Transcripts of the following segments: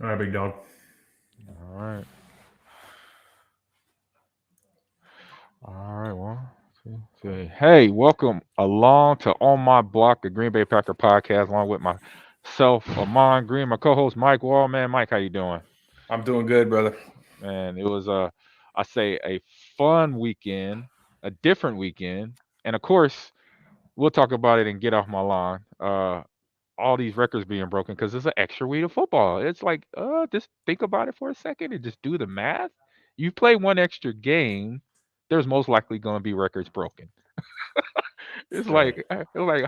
All right, big dog. All right. All right. Well, hey, welcome along to On My Block, the Green Bay Packer podcast, along with myself, Amon Green, my co-host Mike Wall. Man, Mike, how you doing? I'm doing good, brother. Man, it was I say a fun weekend, a different weekend, and of course, we'll talk about it and get off my lawn. All these records being broken because it's an extra week of football. It's like, just think about it for a second and just do the math. You play one extra game, there's most likely going to be records broken. Right. It's like,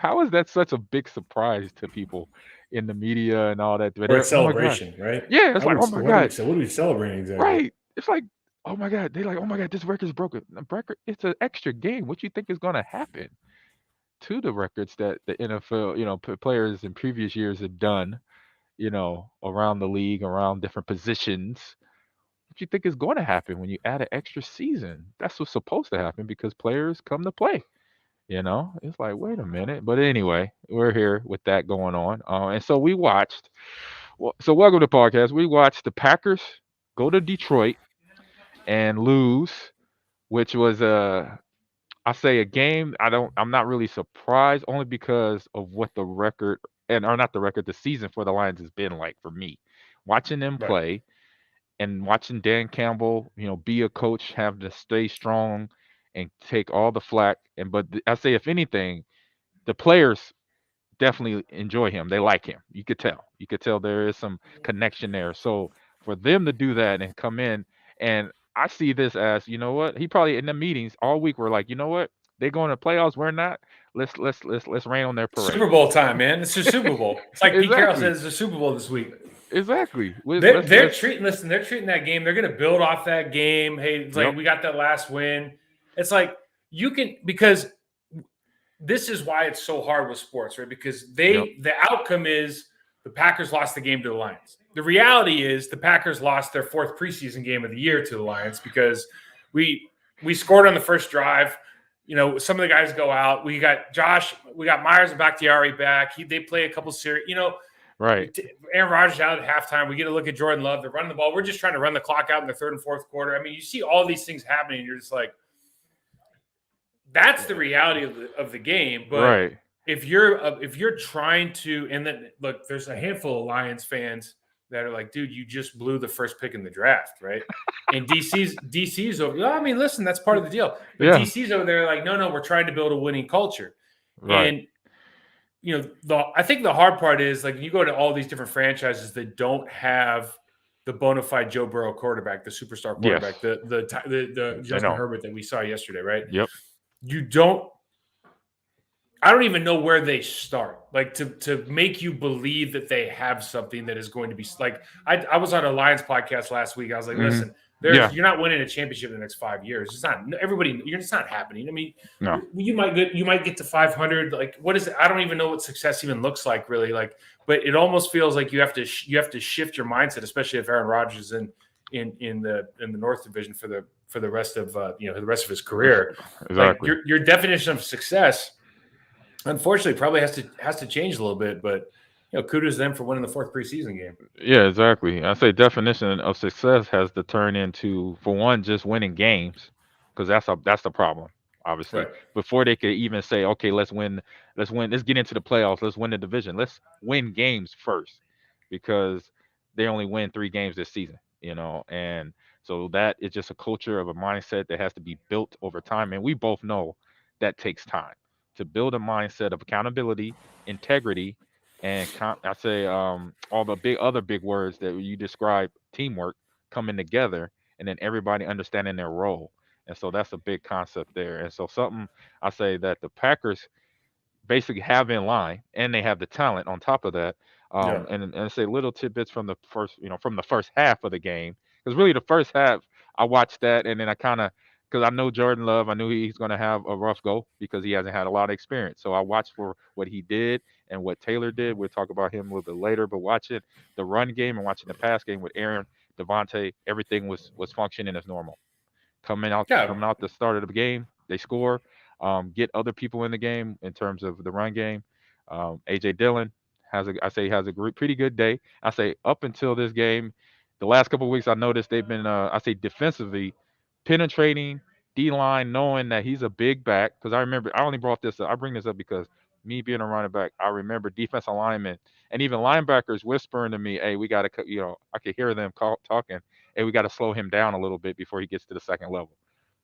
how is that such a big surprise to people in the media and all that? But Or it's they're, oh my god, celebration, right? yeah, it's like, oh my What are we god, what are we celebrating exactly? right? It's like, oh my god, they like, oh my god, this record's broken. The record, it's an extra game. What you think is going to happen to the records that the NFL, players in previous years have done, around the league, around different positions? What you think is going to happen when you add an extra season? That's what's supposed to happen because players come to play. It's like, wait a minute. But anyway, we're here with that going on. And so we watched. Well, so welcome to the podcast. We watched the Packers go to Detroit and lose, which was I say a game. I'm not really surprised, only because of what the record and or not the record, the season for the Lions has been like for me. Watching them Right. play and watching Dan Campbell, be a coach, have to stay strong and take all the flack. I say, if anything, the players definitely enjoy him. They like him. You could tell. You could tell there is some connection there. So for them to do that and come in, and I see this as, you know what? He probably in the meetings all week were like, you know what? They're going to playoffs. We're not. Let's rain on their Super parade. Bowl time, man. It's the Super Bowl. It's like Pete Carroll Exactly. says, it's the Super Bowl this week. Exactly. They're Let's treating listen, they're treating that game. They're gonna build off that game. Hey, it's like Yep. we got that last win. It's like you can because this is why it's so hard with sports, right? Because Yep. the outcome is the Packers lost the game to the Lions. The reality is the Packers lost their fourth preseason game of the year to the Lions because we scored on the first drive. Some of the guys go out. We got Myers and Bakhtiari back. They play a couple series. Right. Aaron Rodgers out at halftime. We get a look at Jordan Love. They're running the ball. We're just trying to run the clock out in the third and fourth quarter. I mean, you see all these things happening, and you're just like, that's the reality of the game. But Right. if you're trying to, and then look, there's a handful of Lions fans that are like, dude, you just blew the first pick in the draft, right? And DC's over. I mean, listen, that's part of the deal. But Yeah. DC's over there like, no, we're trying to build a winning culture. Right. And I think the hard part is like you go to all these different franchises that don't have the bona fide Joe Burrow quarterback, the superstar Yes. quarterback, the I Justin know. Herbert that we saw yesterday, right? Yep. You don't. I don't even know where they start, like to make you believe that they have something that is going to be like. I was on a Lions podcast last week. I was like, Hmm. listen, Yeah. you're not winning a championship in the next 5 years. It's not everybody. It's not happening. I mean, No. you might get to 500. Like, what is it? I don't even know what success even looks like, really. Like, but it almost feels like you have to shift your mindset, especially if Aaron Rodgers is in the North Division for the rest of the rest of his career. Like Exactly. your definition of success, unfortunately, probably has to change a little bit. But kudos to them for winning the fourth preseason game. Yeah, exactly. I say definition of success has to turn into, for one, just winning games, because that's the problem, obviously. Right. Before they could even say, okay, let's get into the playoffs, let's win the division, let's win games first, because they only win 3 games this season, and so that is just a culture of a mindset that has to be built over time, and we both know that takes time to build a mindset of accountability, integrity, and I say all the big words that you describe, teamwork, coming together, and then everybody understanding their role. And so that's a big concept there. And so something I say that the Packers basically have in line, and they have the talent on top of that. Yeah. And I say little tidbits from the first, from the first half of the game, because really the first half I watched that, and then I kind of, because I know Jordan Love, I knew he's going to have a rough go because he hasn't had a lot of experience. So I watched for what he did and what Taylor did. We'll talk about him a little bit later, but watching the run game and watching the pass game with Aaron, Devontae, everything was functioning as normal. Yeah. Coming out the start of the game, they score. Get other people in the game in terms of the run game. AJ Dillon has a pretty good day. I say up until this game, the last couple of weeks I noticed they've been I say defensively penetrating D line, knowing that he's a big back. Because I remember I only brought this up. I bring this up because me being a running back, I remember defensive linemen and even linebackers whispering to me, "Hey, we got to," I could hear them talking, "Hey, we got to slow him down a little bit before he gets to the second level."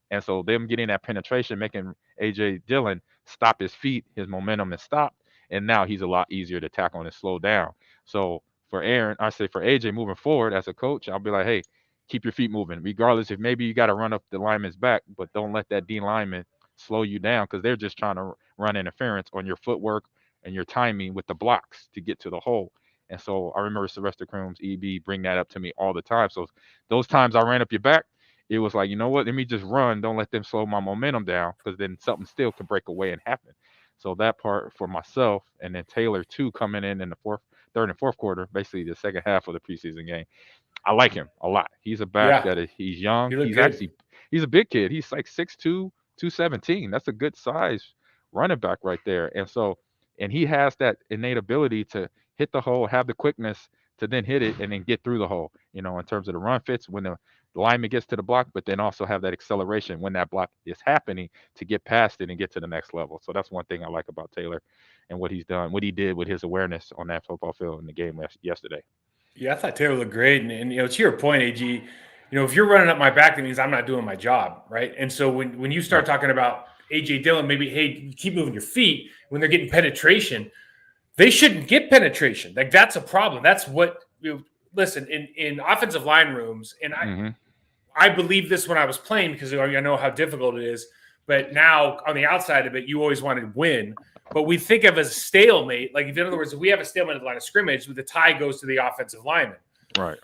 And so them getting that penetration, making AJ Dillon stop his feet, his momentum is stopped, and now he's a lot easier to tackle and slow down. So for Aaron, I say for AJ moving forward as a coach, I'll be like, hey, keep your feet moving, regardless if maybe you got to run up the lineman's back, but don't let that D lineman slow you down because they're just trying to run interference on your footwork and your timing with the blocks to get to the hole. And so I remember Sylvester Crooms, EB, bring that up to me all the time. So those times I ran up your back, it was like, you know what? Let me just run. Don't let them slow my momentum down because then something still could break away and happen. So that part for myself, and then Taylor too coming in the third and fourth quarter, basically the second half of the preseason game. I like him a lot. He's a back Yeah, that he's young. he looked good. He's a big kid. He's like 6'2", 217. That's a good size running back right there. And he has that innate ability to hit the hole, have the quickness to then hit it and then get through the hole. In terms of the run fits when the lineman gets to the block, but then also have that acceleration when that block is happening to get past it and get to the next level. So that's one thing I like about Taylor and what he's done, what he did with his awareness on that football field in the game yesterday. Yeah, I thought Taylor looked great, and to your point, AG, if you're running up my back, that means I'm not doing my job, right? And so when you start talking about AJ Dillon, maybe hey, keep moving your feet when they're getting penetration, they shouldn't get penetration. Like that's a problem. That's what listen in offensive line rooms, and I believe this when I was playing because I know how difficult it is. But now on the outside of it, you always want to win. But we think of as a stalemate. Like, in other words, if we have a stalemate at the line of scrimmage, the tie goes to the offensive lineman. Right.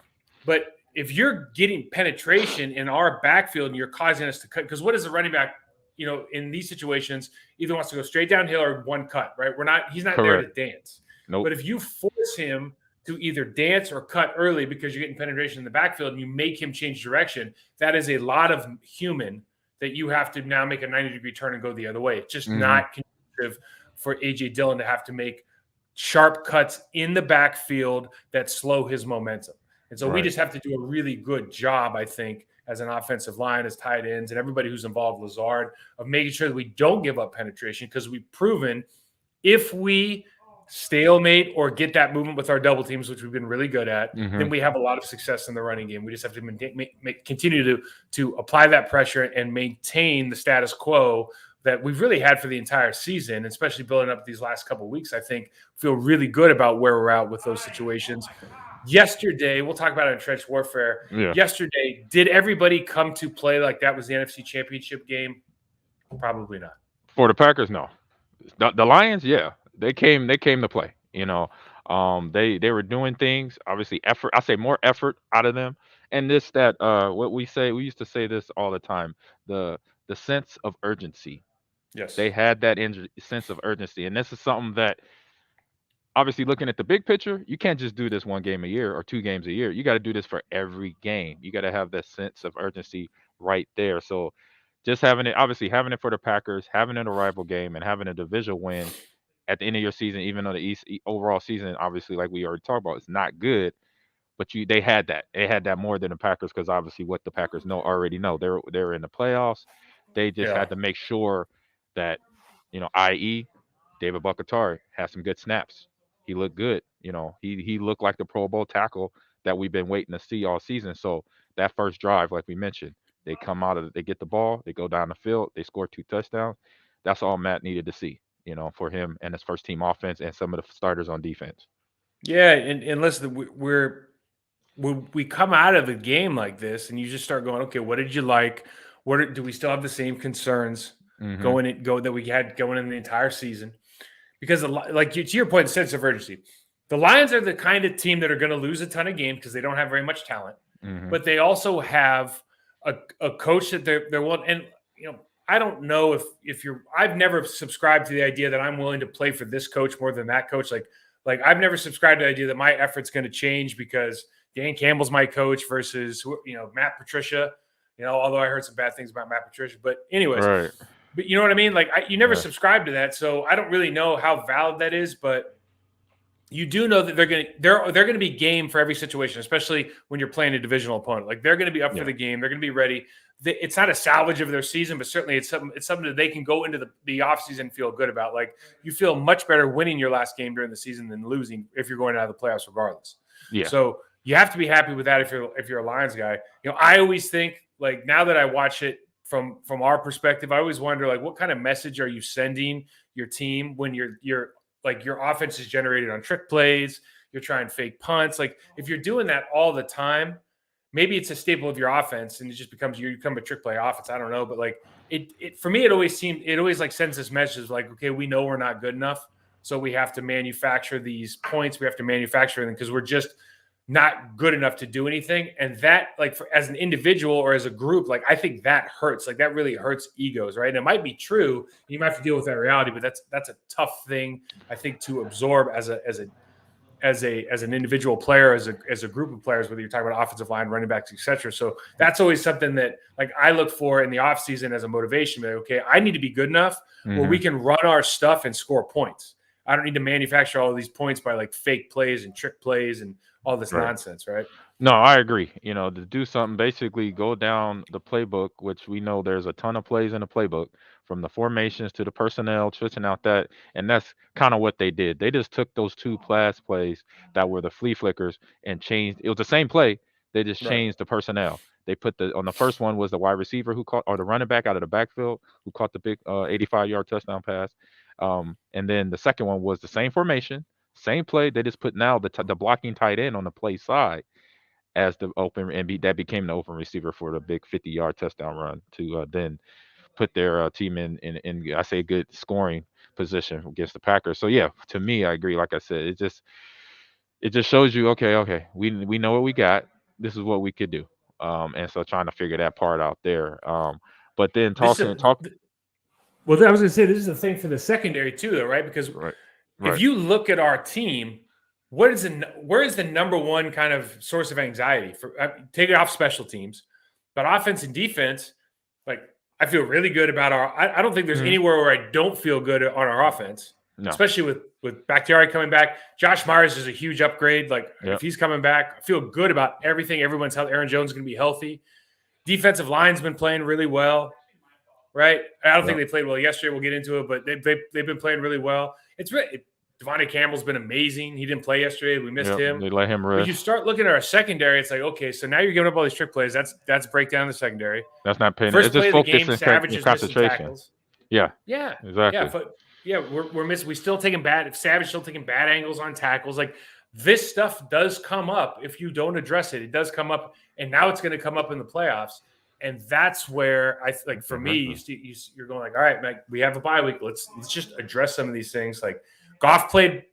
But if you're getting penetration in our backfield and you're causing us to cut, because what is the running back, in these situations, either wants to go straight downhill or one cut, right? He's not Correct. there to dance. Nope. But if you force him to either dance or cut early because you're getting penetration in the backfield and you make him change direction, that is a lot of human that you have to now make a 90-degree turn and go the other way. It's just not conducive for AJ Dillon to have to make sharp cuts in the backfield that slow his momentum. And so we just have to do a really good job, I think, as an offensive line, as tight ends, and everybody who's involved, Lazard, of making sure that we don't give up penetration because we've proven if we stalemate or get that movement with our double teams, which we've been really good at, then we have a lot of success in the running game. We just have to continue to apply that pressure and maintain the status quo that we've really had for the entire season, especially building up these last couple of weeks. I think feel really good about where we're at with those situations. Yesterday, we'll talk about it in trench warfare. Yeah. Yesterday, did everybody come to play like that was the NFC Championship game? Probably not. For the Packers, no. The Lions, yeah, they came to play. They were doing things. Obviously, effort. I say more effort out of them, and what we say. We used to say this all the time. The sense of urgency. Yes, they had that sense of urgency, and this is something that. Obviously, looking at the big picture, you can't just do this one game a year or 2 games a year. You got to do this for every game. You got to have that sense of urgency right there. So just having it for the Packers, having it a rival game, and having a division win at the end of your season, even though the East overall season, obviously, like we already talked about, is not good. But they had that. They had that more than the Packers because obviously what the Packers already know. They're in the playoffs. They just had to make sure that, i.e., David Buckington has some good snaps. He looked good. He looked like the Pro Bowl tackle that we've been waiting to see all season. So that first drive, like we mentioned, they get the ball, they go down the field, they score 2 touchdowns. That's all Matt needed to see, for him and his first team offense and some of the starters on defense. Yeah, and listen, when we come out of a game like this, and you just start going, okay, what did you like? Do we still have the same concerns that we had going in the entire season? Because, like to your point, sense of urgency, the Lions are the kind of team that are going to lose a ton of games because they don't have very much talent, but they also have a coach that they're willing. And I don't know if you're. I've never subscribed to the idea that I'm willing to play for this coach more than that coach. Like I've never subscribed to the idea that my effort's going to change because Dan Campbell's my coach versus Matt Patricia. Although I heard some bad things about Matt Patricia, but anyways. Right. But you know what I mean? Like you never subscribe to that, so I don't really know how valid that is. But you do know that they're gonna be game for every situation, especially when you're playing a divisional opponent. Like they're gonna be up for the game. They're gonna be ready. It's not a salvage of their season, but certainly it's something that they can go into the offseason and feel good about. Like you feel much better winning your last game during the season than losing if you're going out of the playoffs regardless. Yeah. So you have to be happy with that if you're a Lions guy. I always think, like, now that I watch it from our perspective, I always wonder, like, what kind of message are you sending your team when you're like your offense is generated on trick plays, you're trying fake punts. Like if you're doing that all the time, maybe it's a staple of your offense and it just becomes you become a trick play offense. I don't know, but like it for me, it always like sends this message like, okay, we know we're not good enough, so we have to manufacture these points. We have to manufacture them because we're just not good enough to do anything. And that, like, as an individual or as a group, like I think that hurts. Like that really hurts egos, right? And it might be true. You might have to deal with that reality, but that's a tough thing, I think, to absorb as an individual player, as a group of players, whether you're talking about offensive line, running backs, etc. So that's always something that like I look for in the offseason as a motivation. Like, okay, I need to be good enough where we can run our stuff and score points. I don't need to manufacture all of these points by like fake plays and trick plays and all this nonsense, right? No, I agree. To do something, basically go down the playbook, which we know there's a ton of plays in the playbook, from the formations to the personnel, switching out that, and that's kind of what they did. They just took those two pass plays that were the flea flickers and changed. It was the same play. They just changed the personnel. They put on the first one was the wide receiver who caught, or the running back out of the backfield who caught the big 85-yard touchdown pass. And then the second one was the same formation, same play. They just put now the blocking tight end on the play side as the open, and that became the open receiver for the big 50-yard touchdown run to then put their team in I say good scoring position against the Packers. So yeah, to me, I agree. Like I said, it just shows you, okay, we know what we got. This is what we could do. And so trying to figure that part out there. But then talk. Well, I was going to say, this is the thing for the secondary too, though, right? Because if you look at our team, where is the number one kind of source of anxiety? Take it off special teams, but offense and defense, like I feel really good about I don't think there's anywhere where I don't feel good on our offense, especially with Bakhtiari coming back. Josh Myers is a huge upgrade. Like if he's coming back, I feel good about everything. Everyone's healthy. Aaron Jones is going to be healthy. Defensive line's been playing really well. Right, I don't think they played well yesterday. We'll get into it, but they've been playing really well. Devontae Campbell's been amazing. He didn't play yesterday. We missed him. They let him rest. But you start looking at our secondary, it's like, okay, so now you're giving up all these trick plays. That's breakdown in the secondary. That's not paying. First it's play just of the game, focus Savage and is missing concentration. tackles. Yeah, exactly. We're missing. We still taking bad. Savage still taking bad angles on tackles. Like this stuff does come up if you don't address it. It does come up, and now it's going to come up in the playoffs. And that's where I like for me, you're going like, all right, Mike, we have a bye week. Let's just address some of these things. Like Goff played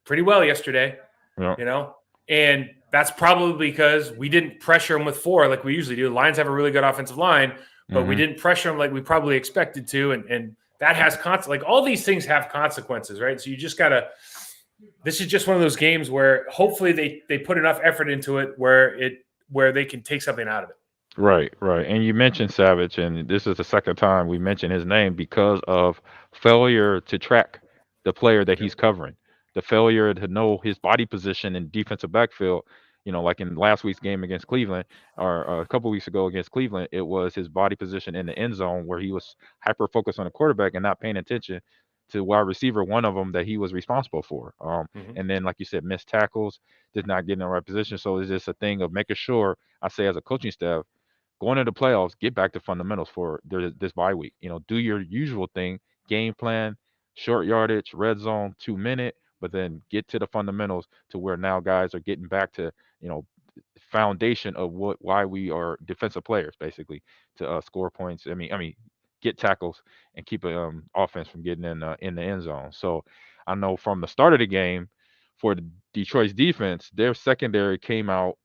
pretty well yesterday, and that's probably because we didn't pressure him with 4 like we usually do. The Lions have a really good offensive line, but we didn't pressure him like we probably expected to, and that has like all these things have consequences, right? So you just gotta. This is just one of those games where hopefully they put enough effort into it where they can take something out of it. Right. And you mentioned Savage, and this is the second time we mentioned his name because of failure to track the player that he's covering, the failure to know his body position in defensive backfield. Like in last week's game against Cleveland, or a couple weeks ago against Cleveland, it was his body position in the end zone where he was hyper focused on the quarterback and not paying attention to wide receiver, one of them that he was responsible for. And then, like you said, missed tackles, did not get in the right position. So it's just a thing of making sure, I say as a coaching staff, going into the playoffs, get back to fundamentals for this bye week. Do your usual thing, game plan, short yardage, red zone, 2-minute, but then get to the fundamentals to where now guys are getting back to, foundation of why we are defensive players, basically, to score points. I mean, get tackles and keep offense from getting in the end zone. So I know from the start of the game for the Detroit's defense, their secondary came out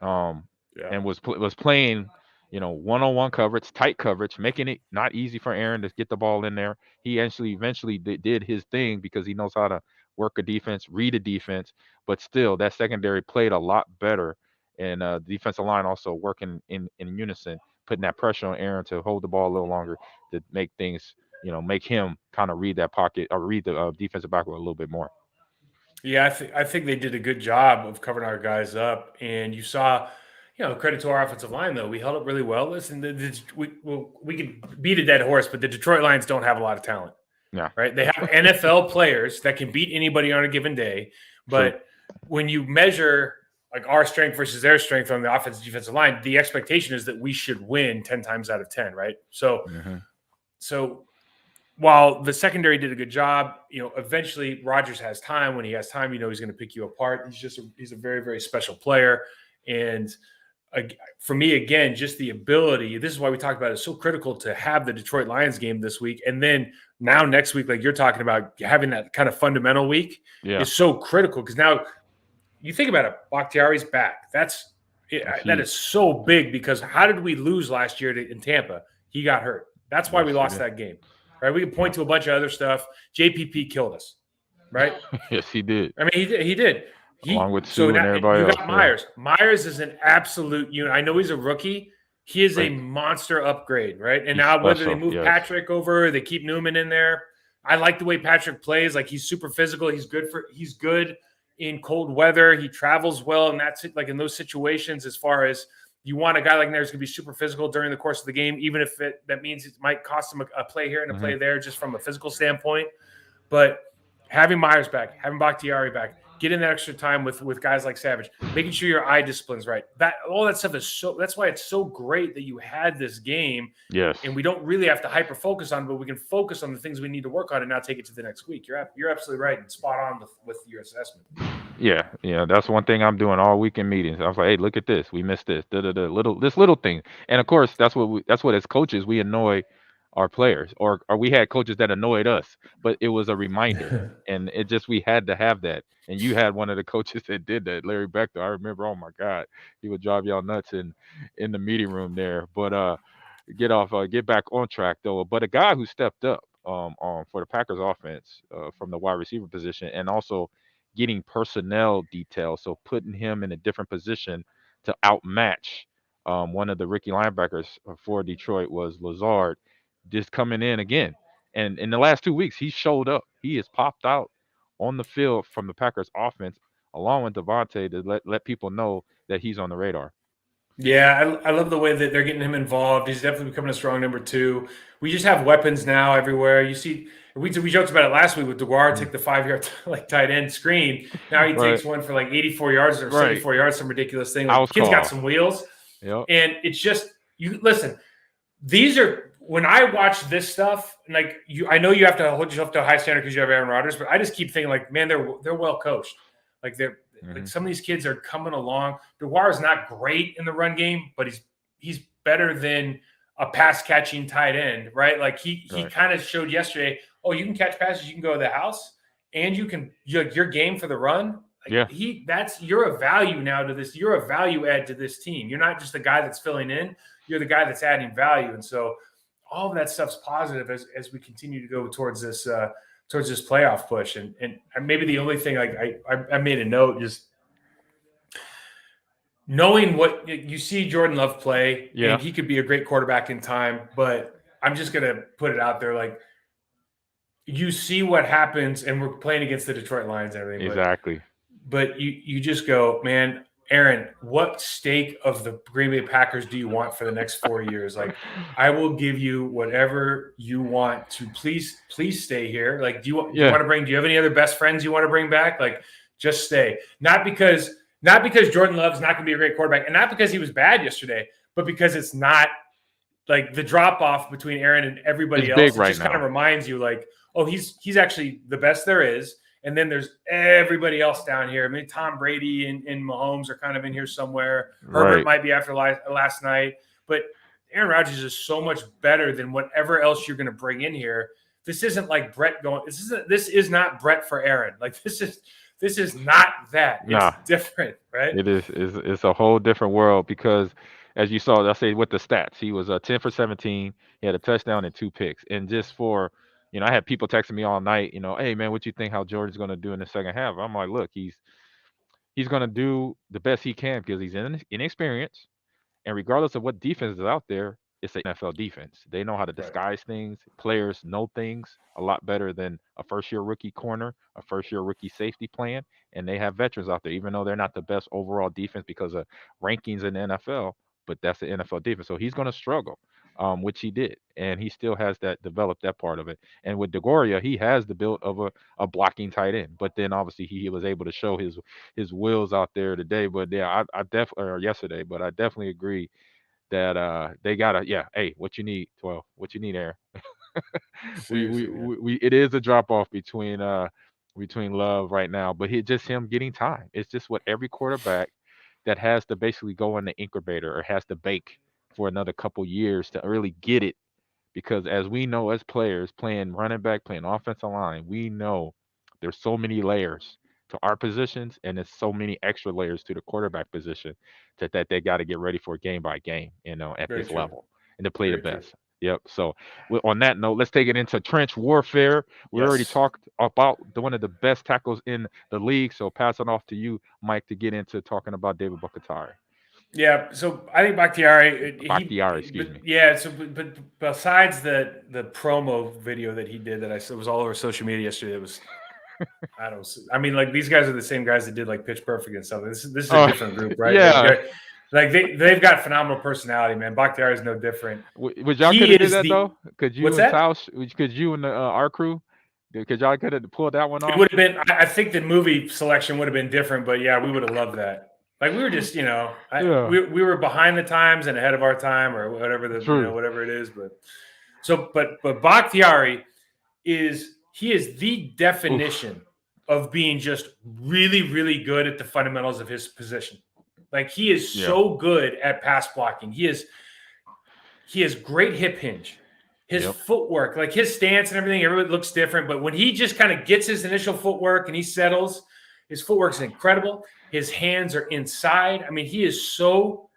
and was playing one-on-one coverage, tight coverage, making it not easy for Aaron to get the ball in there. He eventually did his thing because he knows how to work a defense, read a defense, but still that secondary played a lot better. And the defensive line also working in unison, putting that pressure on Aaron to hold the ball a little longer, to make things, make him kind of read that pocket or read the defensive backward a little bit more. Yeah, I think they did a good job of covering our guys up, and you saw, credit to our offensive line though. We held up really well. Listen, we could beat a dead horse, but the Detroit Lions don't have a lot of talent, Yeah, right? They have NFL players that can beat anybody on a given day, true. but when you measure like our strength versus their strength on the offensive defensive line, the expectation is that we should win 10 times out of 10, right? Hmm. So while the secondary did a good job, eventually Rodgers has time. When he has time, he's going to pick you apart. He's a very, very special player. And for me, again, just the ability, this is why we talked about it, it's so critical to have the Detroit Lions game this week. And then now next week, like you're talking about, having that kind of fundamental week Yeah, is so critical, because now you think about it, Bakhtiari's back. That huge. is so big, because how did we lose last year in Tampa? He got hurt. That's why Yes, we he lost did. that game, right? We can point to a bunch of other stuff. JPP killed us, right? Yes, he did. I mean, he did. Along with So Sue and now everybody you else. got Yeah. Myers. Myers is an absolute unit. I know he's a rookie. He is a Great. monster upgrade, right? And He's now whether they special. move Yes. Patrick over, they keep Newman in there. I like the way Patrick plays. Like, he's super physical. He's good in cold weather. He travels well, and that's it. Like in those situations, as far as you want a guy like that who's going to be super physical during the course of the game, even if that means it might cost him a play here and a play there, just from a physical standpoint. But having Myers back, having Bakhtiari back, getting that extra time with guys like Savage, making sure your eye discipline's right. That all that stuff is that's why it's so great that you had this game. Yes. And we don't really have to hyper focus on it, but we can focus on the things we need to work on and now take it to the next week. You're absolutely right and spot on with your assessment. Yeah. That's one thing I'm doing all week in meetings. I was like, hey, look at this. We missed this. Little thing. And of course, that's what as coaches we annoy our players, or we had coaches that annoyed us, but it was a reminder, and it just we had to have that. And you had one of the coaches that did that, Larry Bechter. I remember. Oh my God, he would drive y'all nuts in the meeting room there. But get back on track though. But a guy who stepped up for the Packers offense from the wide receiver position, and also getting personnel details, so putting him in a different position to outmatch one of the rookie linebackers for Detroit was Lazard, just coming in again. And in the last 2 weeks, he showed up. He has popped out on the field from the Packers offense, along with Devontae, to let people know that he's on the radar. Yeah, I love the way that they're getting him involved. He's definitely becoming a strong number two. We just have weapons now everywhere. You see, we joked about it last week with DeGuara take the 5-yard like tight end screen. Now he Right. takes one for like 84 yards or Right. 74 yards, some ridiculous thing. Like, House kid's got call. some wheels, Yep. and it's just you listen. These are when I watch this stuff, and like I know you have to hold yourself to a high standard because you have Aaron Rodgers, but I just keep thinking like, man, they're well coached. Like like some of these kids are coming along. DeGuara is not great in the run game, but he's better than a pass catching tight end, right? Like he Right. kind of showed yesterday. Oh, you can catch passes, you can go to the house, and your game for the run. Like Yeah. you're a value now to this. You're a value add to this team. You're not just the guy that's filling in. You're the guy that's adding value, and so all of that stuff's positive as we continue to go towards this playoff push. And maybe the only thing I made a note, just knowing what you see Jordan Love play, and he could be a great quarterback in time, but I'm just going to put it out there. Like, you see what happens, and we're playing against the Detroit Lions and everything. Exactly. But you just go, man, Aaron, what stake of the Green Bay Packers do you want for the next 4 years? Like, I will give you whatever you want to please stay here. Like, do you want to do you have any other best friends you want to bring back? Like, just stay. Not because Jordan Love's not going to be a great quarterback, and not because he was bad yesterday, but because it's not like the drop off between Aaron and everybody else. Big it right just now. kind of reminds you, like, oh, he's actually the best there is. And then there's everybody else down here. I mean, Tom Brady and Mahomes are kind of in here somewhere. Right. Herbert might be after last night. But Aaron Rodgers is so much better than whatever else you're going to bring in here. This isn't like Brett going. This is not Brett for Aaron. Like, this is not that. It's different, right? It is. It's a whole different world, because, as you saw, I say with the stats, he was 10 for 17. He had a touchdown and 2 picks. And just for, I had people texting me all night, hey man, what you think how Jordan's going to do in the second half? I'm like, look, he's going to do the best he can, because he's inexperienced, and regardless of what defense is out there, it's an NFL defense. They know how to Right. disguise things. Players know things a lot better than a first year rookie corner, a first year rookie safety plan, and they have veterans out there, even though they're not the best overall defense because of rankings in the NFL. But that's the NFL defense, so he's going to struggle, which he did, and he still has that developed that part of it. And with DeGoria, he has the build of a blocking tight end, but then obviously he was able to show his wheels out there today. But yeah, I definitely or yesterday, but I definitely agree that they gotta hey, what you need 12, what you need, Aaron. Seriously, man. We it is a drop off between Love right now, but just him getting time. It's just what every quarterback that has to basically go in the incubator or has to bake for another couple years to really get it, because as we know, as players playing running back, playing offensive line, we know there's so many layers to our positions, and there's so many extra layers to the quarterback position that they got to get ready for game by game, at Very this true. level and to play the Very true. best. Yep. So on that note, let's take it into trench warfare. We already Yes. talked about one of the best tackles in the league, so pass it off to you, Mike, to get into talking about David Buckatari. Yeah, so I think Bakhtiari, Bakhtiari, but excuse me. yeah, so but besides the promo video that he did that I saw was all over social media yesterday, it was I don't. I mean, like these guys are the same guys that did like Pitch Perfect and stuff. This is a Uh, different group, right? yeah. Like they've got phenomenal personality, man. Bakhtiari is no different. Would y'all could He have did is that the though? Could what's you and that? Tausch, could you and our crew, could y'all could have pulled that one It off? would have been. I think the movie selection would have been different, but yeah, we would have loved that. Like we were just, Yeah, we were behind the times and ahead of our time, or whatever true. whatever it is. But so, but Bakhtiari he is the Oof. definition of being just really, really good at the fundamentals of his position. Like he is Yeah. so good at pass blocking. He has great hip hinge. His Yep. footwork, like his stance and everything, everybody looks different. But when he just kind of gets his initial footwork and he settles, his footwork is incredible. His hands are inside. I mean, he is so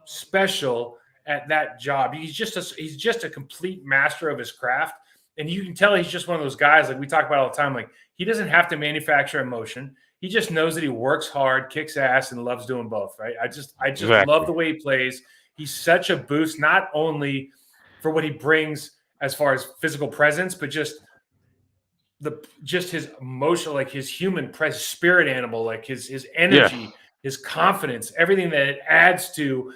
special at that job. He's just a complete master of his craft. And you can tell he's just one of those guys, like we talk about all the time. Like he doesn't have to manufacture emotion. He just knows that he works hard, kicks ass, and loves doing both. Right. I just love Exactly. the way he plays. He's such a boost, not only for what he brings as far as physical presence, but just his emotional, like his human presence, spirit animal, like his Yes. energy, his confidence, everything that it adds to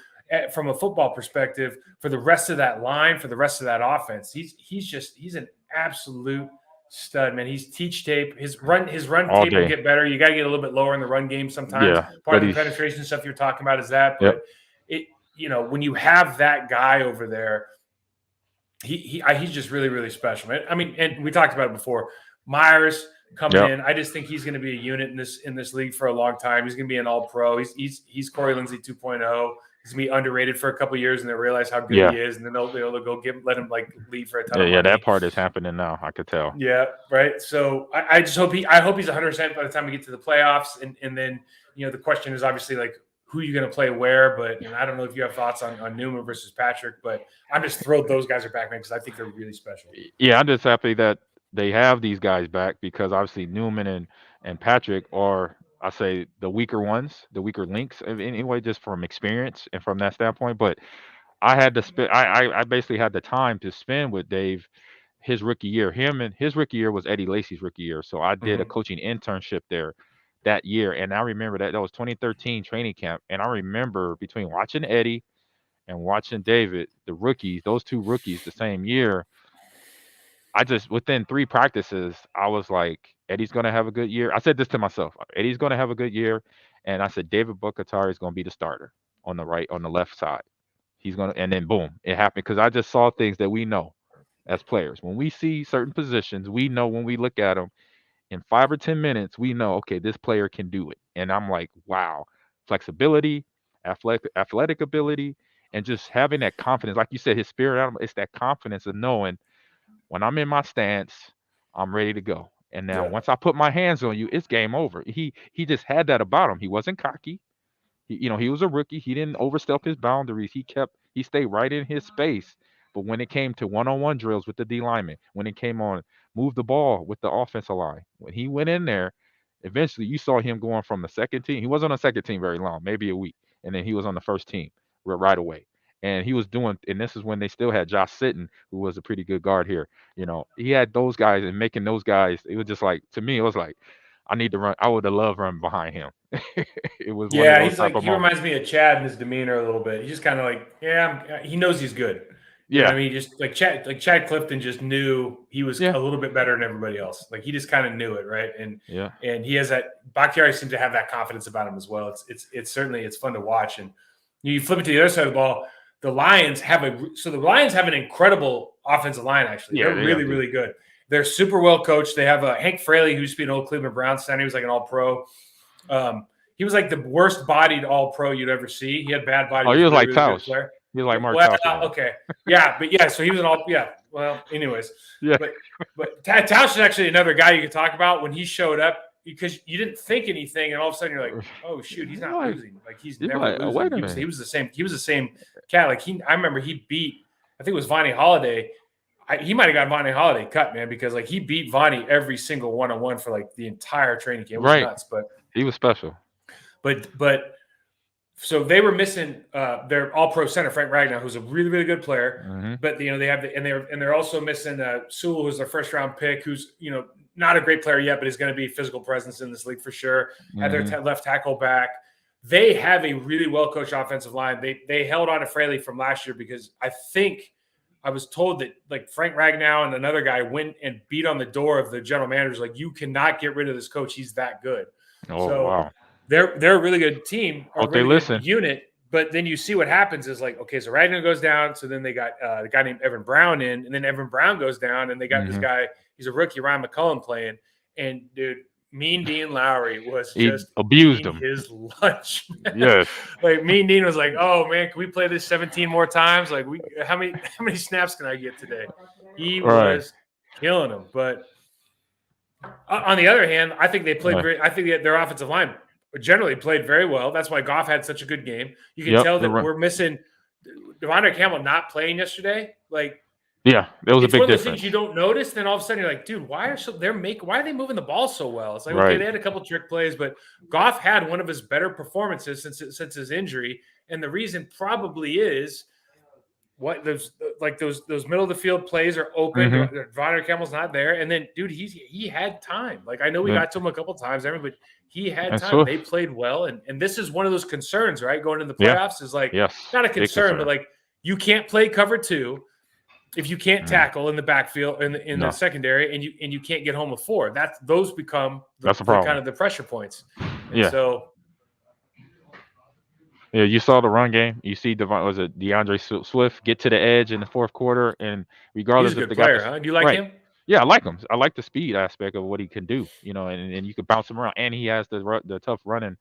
from a football perspective for the rest of that line, for the rest of that offense. He's an absolute stud, man. He's teach tape. His run All tape will day. get better. You got to get a little bit lower in the run game sometimes. Yeah. Part But of the he's penetration stuff you're talking about is that, yep. but when you have that guy over there, he's just really, really special. I mean, and we talked about it before. Myers coming Yep. in, I just think he's going to be a unit in this league for a long time. He's going to be an All-Pro. He's Corey Lindsey 2.0. He's going to be underrated for a couple of years, and they'll realize how good Yeah. he is, and then they'll go let him like leave for a ton Yeah, of yeah, money. that part is happening now. I could tell. Yeah, right. So I just hope I hope he's 100% by the time we get to the playoffs, and then the question is obviously like who you're going to play where, and I don't know if you have thoughts on Newman versus Patrick, but I'm just thrilled those guys are back, man, because I think they're really special. Yeah, I'm just happy that they have these guys back because obviously Newman and Patrick are, I say, the weaker ones, the weaker links anyway, just from experience and from that standpoint. But I had to spend. I basically had the time to spend with Dave his rookie year. His rookie year was Eddie Lacy's rookie year, so I did a Mm-hmm. coaching internship there that year, and I remember that was 2013 training camp, and I remember between watching Eddie and watching David, the rookies, those two rookies, the same year. I just within 3 practices, I was like, Eddie's gonna have a good year. I said this to myself, Eddie's gonna have a good year, and I said David Buckatari is gonna be the starter on the left side. He's gonna, and then boom, it happened because I just saw things that we know as players. When we see certain positions, we know when we look at them in 5 or 10 minutes, we know okay, this player can do it. And I'm like, wow, flexibility, athletic ability, and just having that confidence. Like you said, his spirit animal. It's that confidence of knowing when I'm in my stance, I'm ready to go. And now Yeah, once I put my hands on you, it's game over. He just had that about him. He wasn't cocky. He was a rookie. He didn't overstep his boundaries. He stayed right in his space. But when it came to one-on-one drills with the D lineman, when it came on move the ball with the offensive line, when he went in there, eventually you saw him going from the second team. He wasn't on the second team very long, maybe a week, and then he was on the first team right away. and he was doing, and this is when they still had Josh Sitton, who was a pretty good guard here. He had those guys, and making those guys, it was just like, to me, it was like, I need to run. I would have loved running behind him. It was one of Yeah, those he's type like of he moments. reminds me of Chad in his demeanor a little bit. He's just kind of like, he knows he's good. You know what Yeah, I mean? Just like Chad Clifton just knew he was yeah, a little bit better than everybody else. Like he just kind of knew it, right? yeah. And he has that. Bakhtiari seems to have that confidence about him as well. It's certainly fun to watch. And you flip it to the other side of the ball. The Lions have an incredible offensive line. Actually, Yeah, they're they really do. really good. They're super well coached. They have Hank Fraley, who used to be an old Cleveland Browns center. He was like an All Pro. He was like the worst bodied All Pro you'd ever see. He had bad body. Oh, He he was a was really, like really good Tausch. player. He was like Mark Well, Tausch. okay, yeah, but yeah, so he was an all. Yeah, well, anyways, Yeah. but Tausch is actually another guy you could talk about when he showed up, because you didn't think anything, and all of a sudden you're like, oh shoot, he's not losing. Like he's you're never like, losing. wait a He minute. was the same. He was the same cat. Like I remember he beat. I think it was Vonnie Holiday. He might have got Vonnie Holiday cut, man, because like he beat Vonnie every single one-on-one for like the entire training camp. It was nuts, but he was special. But so they were missing their All-Pro center Frank Ragnow, who's a really really good player. Mm-hmm. But they have they're also missing Sewell, who's their first round pick, who's not a great player yet, but is going to be a physical presence in this league for sure. At their left tackle back, they have a really well coached offensive line. They held on to Fraley from last year because I was told that like Frank Ragnow and another guy went and beat on the door of the general manager. Like, you cannot get rid of this coach. He's that good. Oh, wow. They're a really good team, or a really good unit. But then you see what happens is like, okay, so Ragnow goes down. So then they got a guy named Evan Brown in, and then Evan Brown goes down, and they got this guy. He's a rookie, Ryan McCullum, playing. And dude, Mean Dean Lowry was just abused him his lunch. Yes. Like Mean Dean was like, "Oh man, can we play this 17 more times? Like, how many snaps can I get today?" He was killing them. But on the other hand, I think they played great. I think their offensive line generally played very well. That's why Goff had such a good game. You can tell that we're missing Deandre Campbell not playing yesterday. Like, yeah, there was a big difference. It's one of those things you don't notice. Then all of a sudden you're like, dude, why are they moving the ball so well? It's like, okay, they had a couple trick plays, but Goff had one of his better performances since his injury, and the reason probably is those middle of the field plays are open. Deandre Campbell's not there, and then dude, he had time. Like, I know we got to him a couple times, but he had time. So, they played well, and this is one of those concerns, right? Going into the playoffs is like not a concern, but like you can't play cover two if you can't tackle in the backfield in the secondary, and you can't get home with 4. Those become the kind of the pressure points. And so. Yeah, you saw the run game. You see Deandre Swift get to the edge in the fourth quarter, and regardless of the player, huh? Do you like him? Yeah, I like him. I like the speed aspect of what he can do. And you can bounce him around, and he has the tough running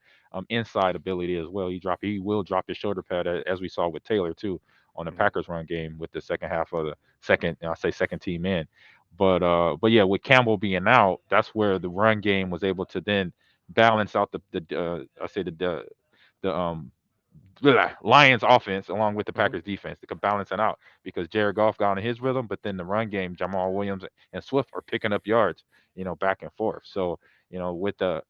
inside ability as well. He will drop his shoulder pad, as we saw with Taylor too on the Packers run game with the second half of the second team in. But yeah, with Campbell being out, that's where the run game was able to then balance out the Lions offense along with the Packers defense. They could balance it out because Jared Goff got in his rhythm, but then the run game, Jamal Williams and Swift are picking up yards, back and forth. So, with the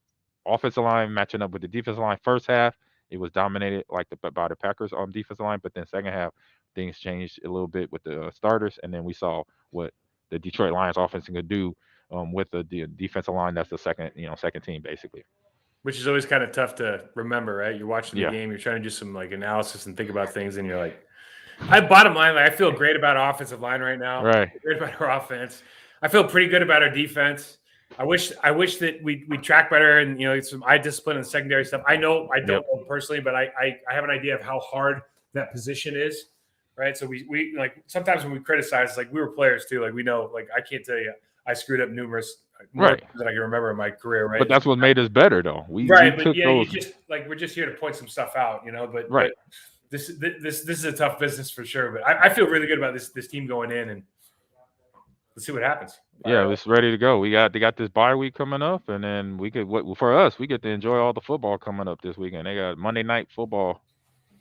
offensive line matching up with the defensive line first half, it was dominated by the Packers on defensive line, but then second half, things changed a little bit with the starters, and then we saw what the Detroit Lions offense could do with the defensive line. That's the second team basically. Which is always kind of tough to remember, right? You're watching the game, you're trying to do some like analysis and think about things, and you're like, bottom line, I feel great about our offensive line right now. Right. Great about our offense. I feel pretty good about our defense. I wish that we track better and some eye discipline and secondary stuff. I know I don't know personally, but I have an idea of how hard that position is, right? So we like sometimes when we criticize, like we were players too, like we know, like I can't tell you I screwed up numerous more than I can remember in my career, right? But that's what made us better, though. But you just like we're just here to point some stuff out, But but this is a tough business for sure. But I feel really good about this team going in, and let's see what happens. Yeah, it's ready to go. They got this bye week coming up, and then we get to enjoy all the football coming up this weekend. They got Monday Night Football.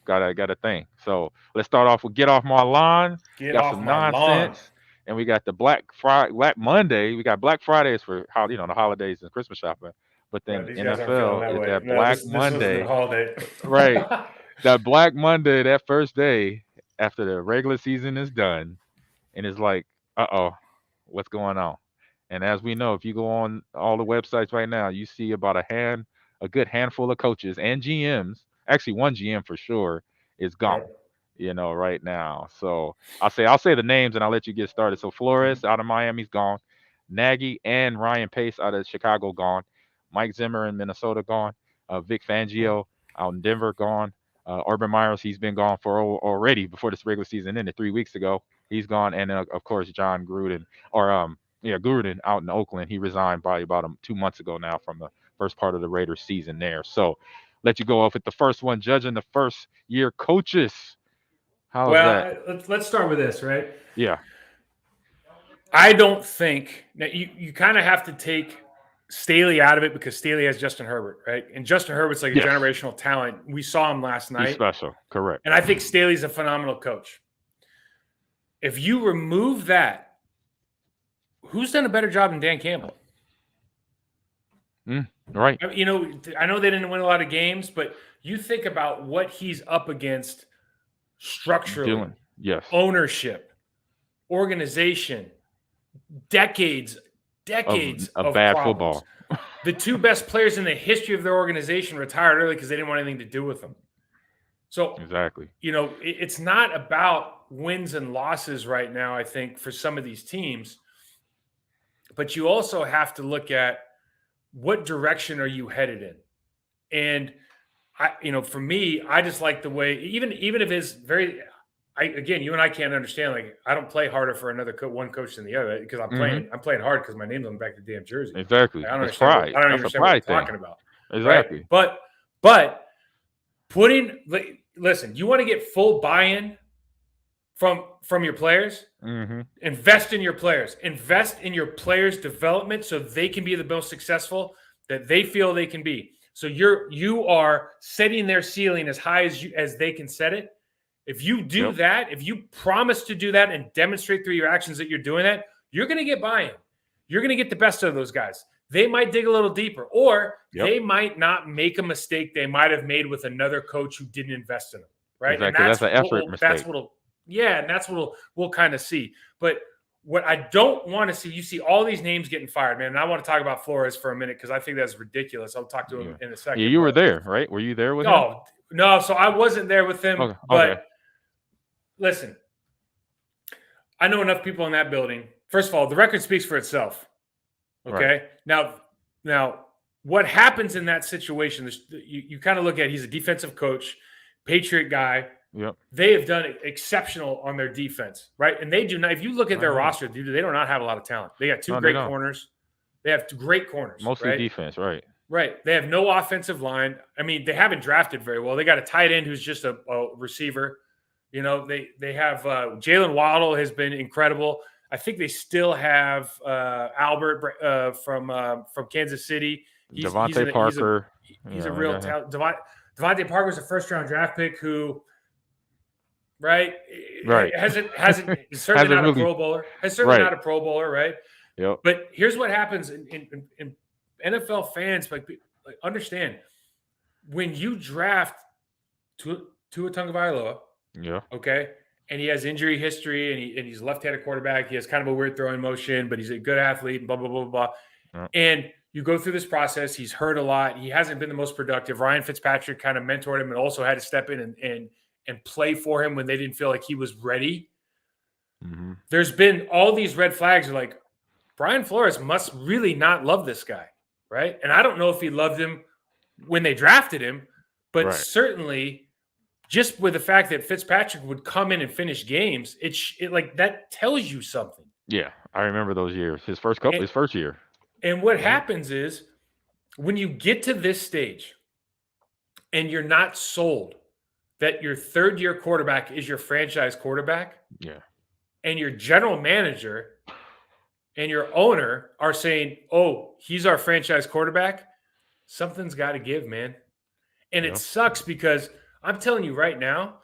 Got a thing. So let's start off with Get Off My Lawn. Got some nonsense. And we got the Black Monday. We got Black Fridays for the holidays and Christmas shopping. But then NFL is that Black Monday. Holiday. Right. That Black Monday, that first day, after the regular season is done, and it's like, what's going on? And as we know, if you go on all the websites right now, you see about a good handful of coaches and GMs. Actually, one GM for sure is gone. Right now. So I'll say the names and I'll let you get started. So Flores out of Miami's gone. Nagy and Ryan Pace out of Chicago gone. Mike Zimmer in Minnesota gone. Vic Fangio out in Denver gone. Urban Myers, he's been gone for already before this regular season ended 3 weeks ago. He's gone, and of course John Gruden Gruden out in Oakland. He resigned probably about 2 months ago now from the first part of the Raiders season there. So let you go off with the first one, judging the first year coaches. How's that? Let's start with this, right? Yeah. I don't think – now you kind of have to take Staley out of it because Staley has Justin Herbert, right? And Justin Herbert's like a generational talent. We saw him last night. He's special, correct. And I think Staley's a phenomenal coach. If you remove that, who's done a better job than Dan Campbell? Right. I know they didn't win a lot of games, but you think about what he's up against structurally, ownership, organization, decades of bad problems. Football. The two best players in the history of their organization retired early because they didn't want anything to do with them. So exactly, it's not about wins and losses right now, I think, for some of these teams. But you also have to look at what direction are you headed in. And for me, I just like the way, even if it's you and I can't understand. Like, I don't play harder for one coach than the other because I'm playing hard because my name's on the back of the damn jersey. Exactly. I don't understand what you're talking about. Exactly. Right? But listen, you want to get full buy-in from your players? Invest in your players. Invest in your players' development so they can be the most successful that they feel they can be. So you are setting their ceiling as high as they can set it. If you do that, if you promise to do that and demonstrate through your actions that you're doing that, you're going to get buy-in. You're going to get the best of those guys. They might dig a little deeper, or they might not make a mistake they might have made with another coach who didn't invest in them, right? Exactly. And that's an effort mistake. And that's what we'll kind of see. But what I don't want to see, you see all these names getting fired, man. And I want to talk about Flores for a minute because I think that's ridiculous. I'll talk to him in a second. Yeah, you were there, right? Were you there with him? No. So I wasn't there with him. Okay. But listen, I know enough people in that building. First of all, the record speaks for itself. Okay. Right. Now, what happens in that situation? You kind of look at, he's a defensive coach, Patriot guy. Yep. They have done exceptional on their defense, right? And they do not. If you look at their roster, they do not have a lot of talent. They got two great corners. They have great corners. Mostly defense, right? Right. They have no offensive line. I mean, they haven't drafted very well. They got a tight end who's just a receiver. They have Jalen Waddle has been incredible. I think they still have Albert from Kansas City. Devontae Parker. He's a real talent. Devontae Parker's a first-round draft pick who, right, hasn't certainly not a Pro Bowler. Has certainly not a Pro Bowler, right? Yep. But here's what happens in NFL fans, like understand, when you draft Tua Tagovailoa, okay, and he has injury history and he's a left-handed quarterback. He has kind of a weird throwing motion, but he's a good athlete, blah, blah, blah, blah. And you go through this process. He's hurt a lot. He hasn't been the most productive. Ryan Fitzpatrick kind of mentored him and also had to step in and play for him when they didn't feel like he was ready. There's been all these red flags. Are like, Brian Flores must really not love this guy, right? And I don't know if he loved him when they drafted him, but certainly just with the fact that Fitzpatrick would come in and finish games, it like that tells you something. Yeah, I remember those years. His first year. And what happens is when you get to this stage and you're not sold that your third-year quarterback is your franchise quarterback, and your general manager and your owner are saying, oh, he's our franchise quarterback, something's got to give, man. And it sucks because I'm telling you right now,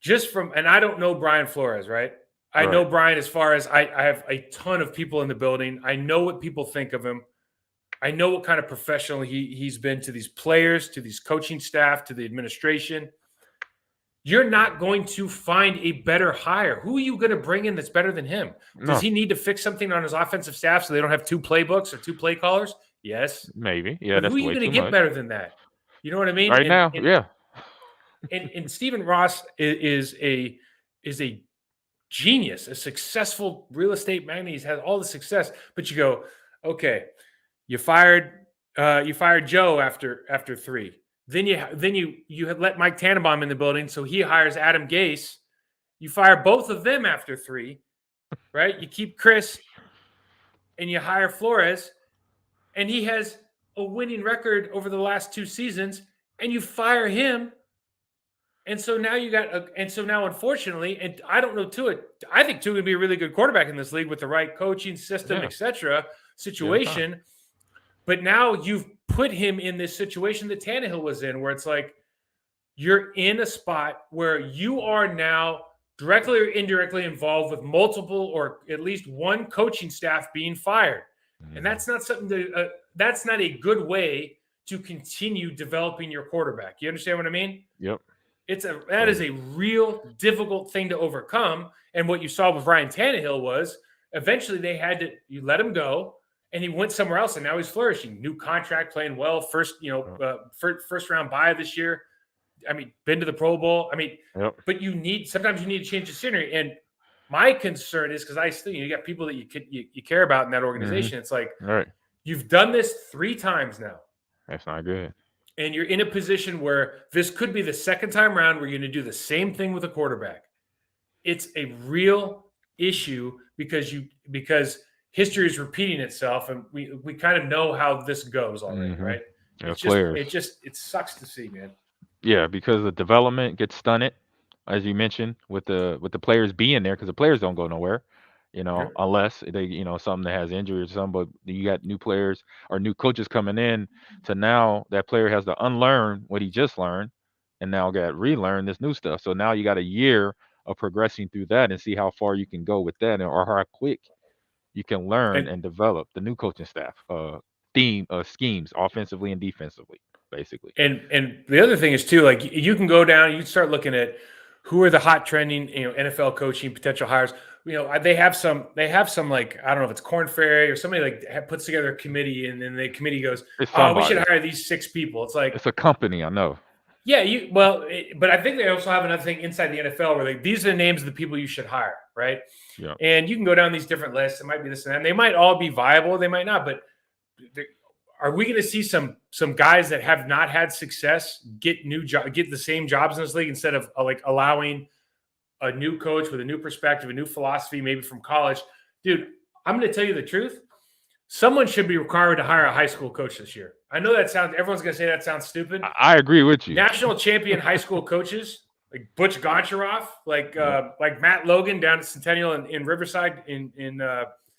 and I don't know Brian Flores, right? I know Brian as far as I have a ton of people in the building. I know what people think of him. I know what kind of professional he's been to these players, to these coaching staff, to the administration. you're not going to find a better hire. Who are you going to bring in that's better than him? Does No, he need to fix something on his offensive staff so they don't have two playbooks or two play callers? Yes. maybe. Yeah, But who that's are you way going to too get much. better than that? You know what I mean? Right now, yeah. And Stephen Ross is a genius, a successful real estate magnate. He's had all the success, but you go, okay, you fired Joe after 3. Then you had let Mike Tannenbaum in the building, so he hires Adam Gase. You fire both of them after 3, right? You keep Chris and you hire Flores, and he has a winning record over the last 2 seasons, and you fire him. And so now unfortunately, and I don't know Tua. I think Tua would be a really good quarterback in this league with the right coaching system, Yeah. etc. situation. But now you've put him in this situation that Tannehill was in, where it's like you're in a spot where you are now directly or indirectly involved with multiple or at least one coaching staff being fired. And that's not something that's not a good way to continue developing your quarterback. You understand what I mean? Yep. That is a real difficult thing to overcome. And what you saw with Ryan Tannehill was eventually you let him go, and he went somewhere else, and now he's flourishing. New contract, playing well. First round bye this year. I mean, been to the Pro Bowl. I mean, but sometimes you need to change the scenery. And my concern is because I still, you got people that you care about in that organization. It's like, you've done this 3 times now. That's not good. And you're in a position where this could be the second time around where you're going to do the same thing with a quarterback. It's a real issue because history is repeating itself, and we kind of know how this goes already, right? It sucks to see, man. Yeah, because the development gets stunted, as you mentioned, with the players being there, because the players don't go nowhere, unless they, something that has injury or something. But you got new players or new coaches coming in, to now that player has to unlearn what he just learned, and now got relearn this new stuff. So now you got a year of progressing through that and see how far you can go with that, or how quick you can learn and develop the new coaching staff schemes offensively and defensively, basically. And the other thing is too, like you can go down, you start looking at who are the hot trending, NFL coaching potential hires. They have some like, I don't know if it's Korn Ferry or somebody like puts together a committee, and then the committee goes, "Oh, we should hire these 6 people." It's like, it's a company, I know. Yeah, but I think they also have another thing inside the NFL where these are the names of the people you should hire, right? Yeah. And you can go down these different lists. It might be this and that. And they might all be viable. They might not. But are we going to see some guys that have not had success get the same jobs in this league instead of like allowing a new coach with a new perspective, a new philosophy, maybe from college? Dude, I'm going to tell you the truth. Someone should be required to hire a high school coach this year. I know everyone's going to say that sounds stupid. I agree with you. National champion high school coaches like Butch Goncharoff, like Matt Logan down at Centennial in Riverside, in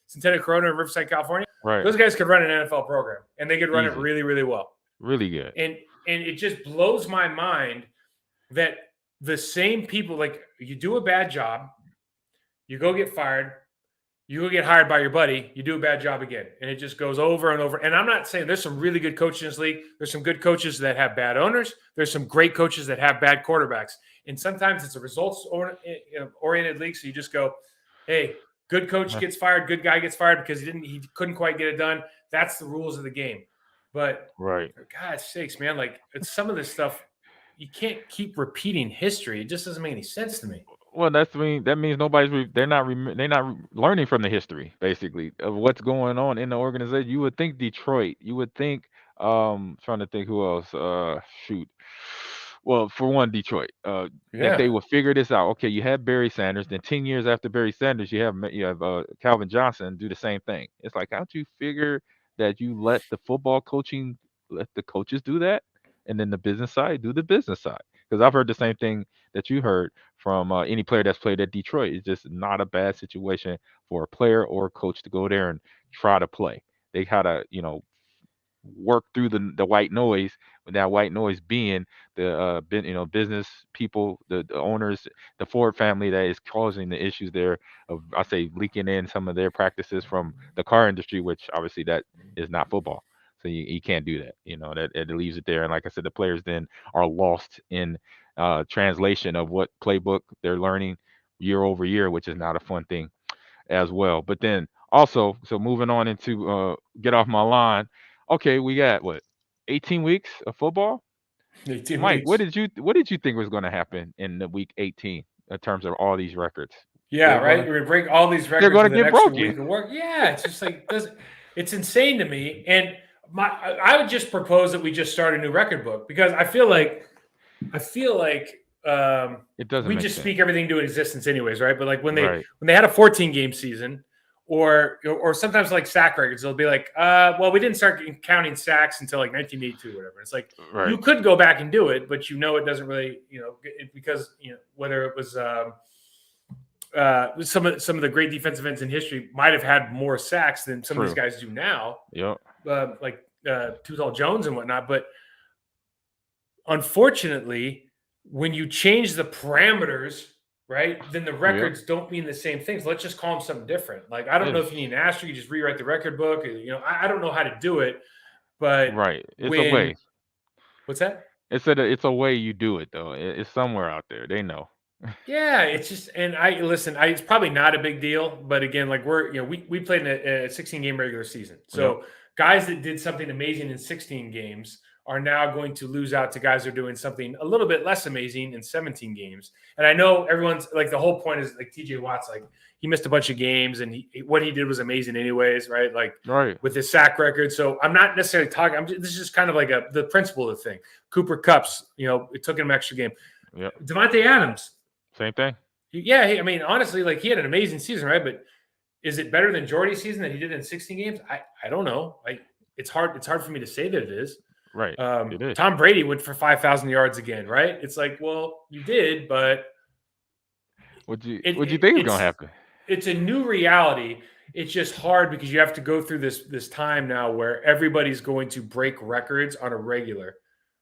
Centennial Corona in Riverside, California. Right. Those guys could run an NFL program, and they could run it really, really well. Really good. And it just blows my mind that the same people, like, you do a bad job, you go get fired, you go get hired by your buddy, you do a bad job again. And it just goes over and over. And I'm not saying there's some really good coaches in this league. There's some good coaches that have bad owners. There's some great coaches that have bad quarterbacks. And sometimes it's a results-oriented league. So you just go, hey, good coach gets fired, good guy gets fired because he couldn't quite get it done. That's the rules of the game. But for God's sakes, man, like, it's some of this stuff, you can't keep repeating history. It just doesn't make any sense to me. Well, that means they're not learning from the history, basically, of what's going on in the organization. You would think Detroit. You would think trying to think who else. Well, for one, Detroit. That they would figure this out. Okay, you have Barry Sanders. Then 10 years after Barry Sanders, you have Calvin Johnson do the same thing. It's like, how'd you figure that you let the coaches do that, and then the business side do the business side? Because I've heard the same thing that you heard from any player that's played at Detroit. It's just not a bad situation for a player or a coach to go there and try to play. They gotta, work through the white noise, with that white noise being the business people, the owners, the Ford family that is causing the issues there of, I say, leaking in some of their practices from the car industry, which obviously that is not football. So you can't do that. That it leaves it there. And like I said, the players then are lost in translation of what playbook they're learning year over year, which is not a fun thing as well. But then also, so moving on into get off my line. Okay, we got what 18 weeks of football. 18 Mike, weeks. what did you think was going to happen in the week 18 in terms of all these records? Yeah, right. We're gonna break all these They're records going to with an get extra broken. week of work. Yeah, it's just like it's insane to me. And I would just propose that we just start a new record book because I feel like It doesn't we make just sense. speak everything into existence anyways, right? But like when Right. they had a 14 game season, or sometimes like sack records, they'll be like, well, we didn't start counting sacks until like 1982 or whatever. It's like Right. you could go back and do it, but it doesn't really, because whether it was some of the great defensive ends in history might have had more sacks than some of these guys do now. Yep. Like Too Tall Jones and whatnot. But unfortunately, when you change the parameters, right, then the records don't mean the same things. Let's just call them something different. Like, I don't know if you need an asterisk, you just rewrite the record book. I don't know how to do it, but right. It's a way. What's that? It's a way you do it though. It's somewhere out there. They know. Yeah, it's just, and it's probably not a big deal, but again, like we played in a 16 game regular season. So guys that did something amazing in 16 games are now going to lose out to guys who are doing something a little bit less amazing in 17 games. And I know everyone's like, the whole point is like TJ Watt's like, he missed a bunch of games and what he did was amazing anyways, right? Like with his sack record. So I'm not necessarily talking, this is just kind of like the principle of the thing. Cooper Kupp's, it took him an extra game. Yep. Devontae Adams. Same thing. Yeah, I mean, honestly, like he had an amazing season, right? But is it better than Jordy's season that he did in 16 games? I don't know. It's hard for me to say that it is. Right. It is. Tom Brady went for 5,000 yards again, right? It's like, well, you did, but what you think is going to happen? It's a new reality. It's just hard because you have to go through this time now where everybody's going to break records on a regular,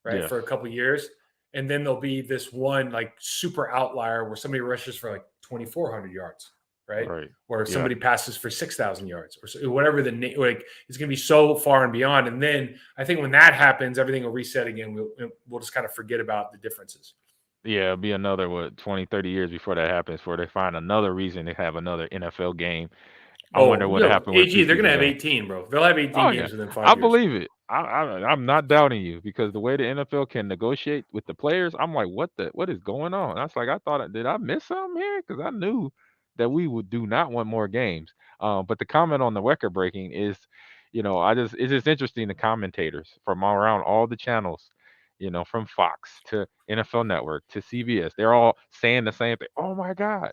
right, for a couple of years. And then there'll be this one like super outlier where somebody rushes for like 2,400 yards, right? Or somebody passes for 6,000 yards, or whatever it's going to be so far and beyond. And then I think when that happens, everything will reset again. We'll just kind of forget about the differences. Yeah, it'll be another 20, 30 years before that happens, before they find another reason to have another NFL game. I wonder what happened with AG. They're going to have 18, bro. They'll have 18 games within 5 years. I believe it. I'm not doubting you because the way the NFL can negotiate with the players, I'm like, what is going on? I was like, did I miss something here? Because I knew that we do not want more games. But the comment on the record breaking is, it's just interesting. The commentators from around all the channels, from Fox to NFL Network to CBS, they're all saying the same thing. Oh my God.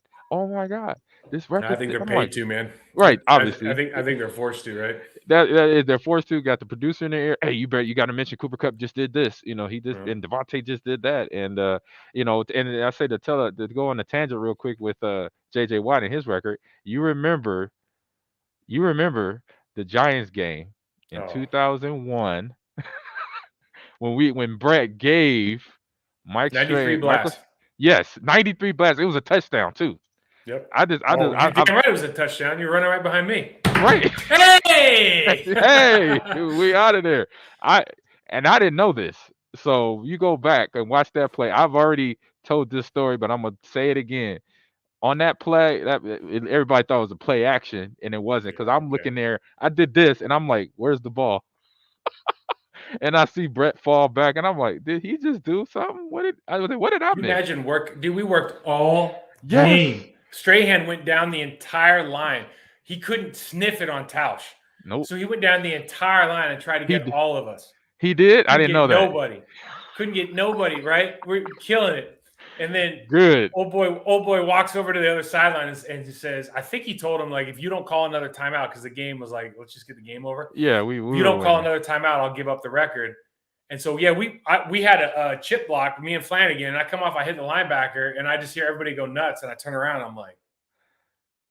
This record. I think they're paid too, man. Right, obviously. I think they're forced to, right? They're forced to. Got the producer in the ear. Hey, you got to mention Cooper Kupp just did this. He just and Devontae just did that. And and I say to go on a tangent real quick with JJ Watt and his record. You remember the Giants game in 2001 when Brett gave Mike 93 blast. Yes, 93 blast. It was a touchdown too. Yep. You're damn right it was a touchdown. You're running right behind me. Right. Hey! Hey, we out of there. I didn't know this. So you go back and watch that play. I've already told this story, but I'm gonna say it again. On that play, everybody thought it was a play action, and it wasn't because I'm looking there. I did this, and I'm like, "Where's the ball?" And I see Brett fall back, and I'm like, "Did he just do something? What did I miss?" Imagine work, dude. We worked all game. Strahan went down the entire line. He couldn't sniff it on Tausch. Nope. So he went down the entire line and tried to get all of us. He did? I didn't know that. Couldn't get nobody, right? We're killing it. And then good. Old boy walks over to the other sideline and he says, I think he told him, like, if you don't call another timeout, because the game was like, let's just get the game over. Yeah, if you don't call another timeout, I'll give up the record. And so, yeah, we had a chip block, me and Flanagan, and I come off, I hit the linebacker, and I just hear everybody go nuts, and I turn around, and I'm like,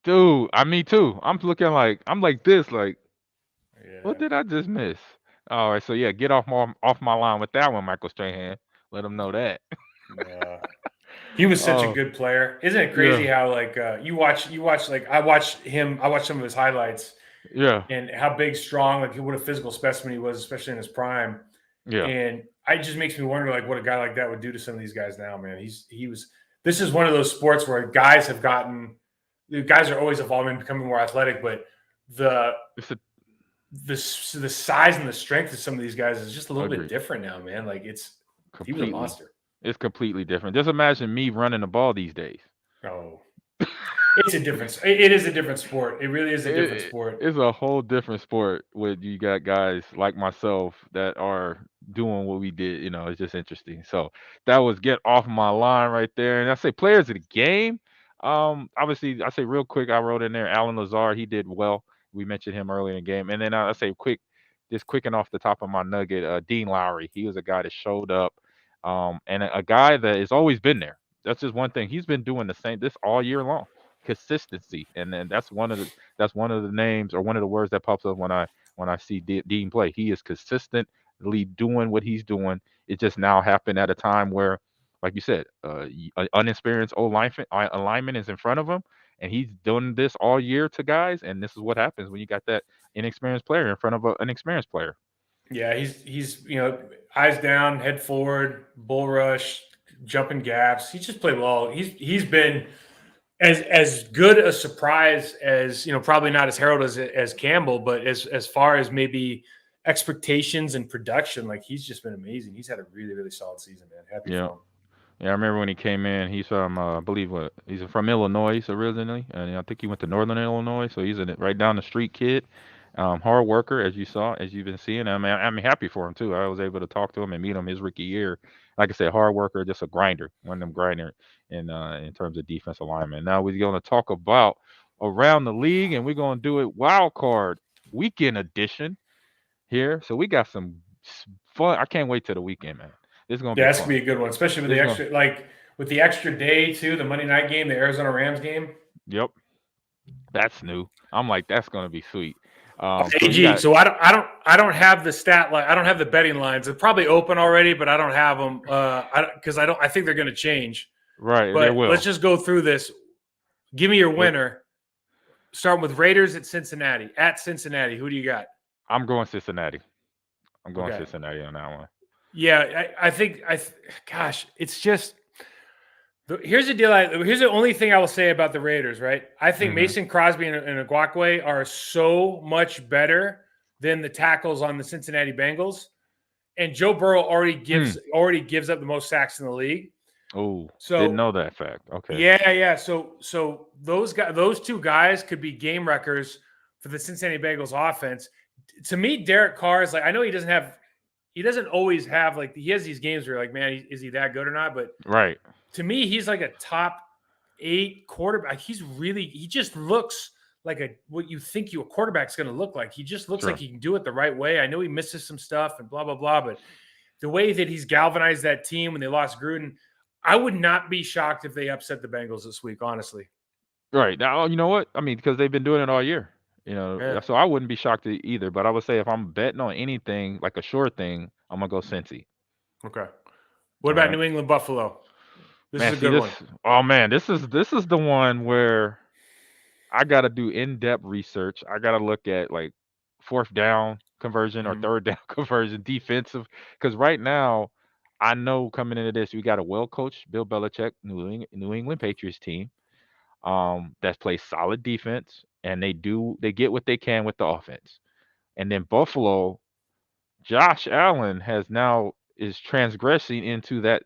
dude, me too. I'm like this, like, what did I just miss? All right, so yeah, get off my line with that one, Michael Strahan. Let him know that. Yeah. He was such a good player. Isn't it crazy how like you watch like I watched some of his highlights. Yeah. And how big, strong, like what a physical specimen he was, especially in his prime. Yeah. And it just makes me wonder like what a guy like that would do to some of these guys now, man. This is one of those sports where guys are always evolving and becoming more athletic, but the size and the strength of some of these guys is just a little bit different now, man. Like he was a monster. It's completely different. Just imagine me running the ball these days. Oh. It's a difference. It is a different sport. It really is a different sport. It's a whole different sport when you got guys like myself that are doing what we did. It's just interesting. So that was get off my line right there. And I say players of the game. Obviously, I say real quick, I wrote in there Alan Lazard. He did well. We mentioned him earlier in the game. And then I say just quick and off the top of my nugget, Dean Lowry. He was a guy that showed up, and a guy that has always been there. That's just one thing. He's been doing the same this all year long. Consistency, and then that's one of the names or one of the words that pops up when I see Dean play. He is consistently doing what he's doing. It just now happened at a time where, like you said, an unexperienced old lineman is in front of him, and he's done this all year to guys. And this is what happens when you got that inexperienced player in front of an experienced player. Yeah, he's eyes down, head forward, bull rush, jumping gaps. He just played well. He's been as good a surprise as probably not as heralded as Campbell, but as far as maybe expectations and production, like he's just been amazing. He's had a really, really solid season, man. Happy for him. Yeah, I remember when he came in. He's from, I believe, he's from Illinois originally, and I think he went to Northern Illinois. So he's a right down the street kid, hard worker, as you've been seeing. I'm happy for him too. I was able to talk to him and meet him his rookie year. Like I said, hard worker, just a grinder, one of them grinder in terms of defensive lineman. Now we're going to talk about around the league, and we're going to do it wild card weekend edition here. So we got some fun. I can't wait till the weekend, man. It's gonna that's gonna be a good one, especially with with the extra day too. The Monday night game, the Arizona Rams game. Yep, that's new. I'm like, that's gonna be sweet. So I don't have the stat line. I don't have the betting lines. They're probably open already, but I don't have them because I think they're going to change. Right, but they will. Let's just go through this. Give me your winner. Starting with Raiders at Cincinnati. At Cincinnati, who do you got? I'm going Cincinnati. I'm going Cincinnati on that one. Yeah, I think gosh, it's just here's the deal. Here's the only thing I will say about the Raiders, right? I think Mason Crosby and Ngakoue are so much better than the tackles on the Cincinnati Bengals, and Joe Burrow already gives up the most sacks in the league. Oh, so didn't know that fact. Okay. Yeah. So those two guys could be game wreckers for the Cincinnati Bengals offense. To me, Derek Carr is like, I know he doesn't always have he has these games where you're like, man, is he that good or not? But right. To me, he's like a top 8 quarterback. He just looks like what you think a quarterback's going to look like. He just looks like he can do it the right way. I know he misses some stuff and blah, blah, blah, but the way that he's galvanized that team when they lost Gruden, I would not be shocked if they upset the Bengals this week, honestly. Right. Now, you know what? I mean, because they've been doing it all year. So I wouldn't be shocked either. But I would say if I'm betting on anything, like a sure thing, I'm going to go Cincy. Okay. What about New England Buffalo? This is a good one. Oh, man, this is the one where I got to do in-depth research. I got to look at, fourth down conversion or third down conversion, defensive. Because right now, I know coming into this, we got a well-coached Bill Belichick, New England Patriots team that plays solid defense, and they get what they can with the offense. And then Buffalo, Josh Allen is transgressing into that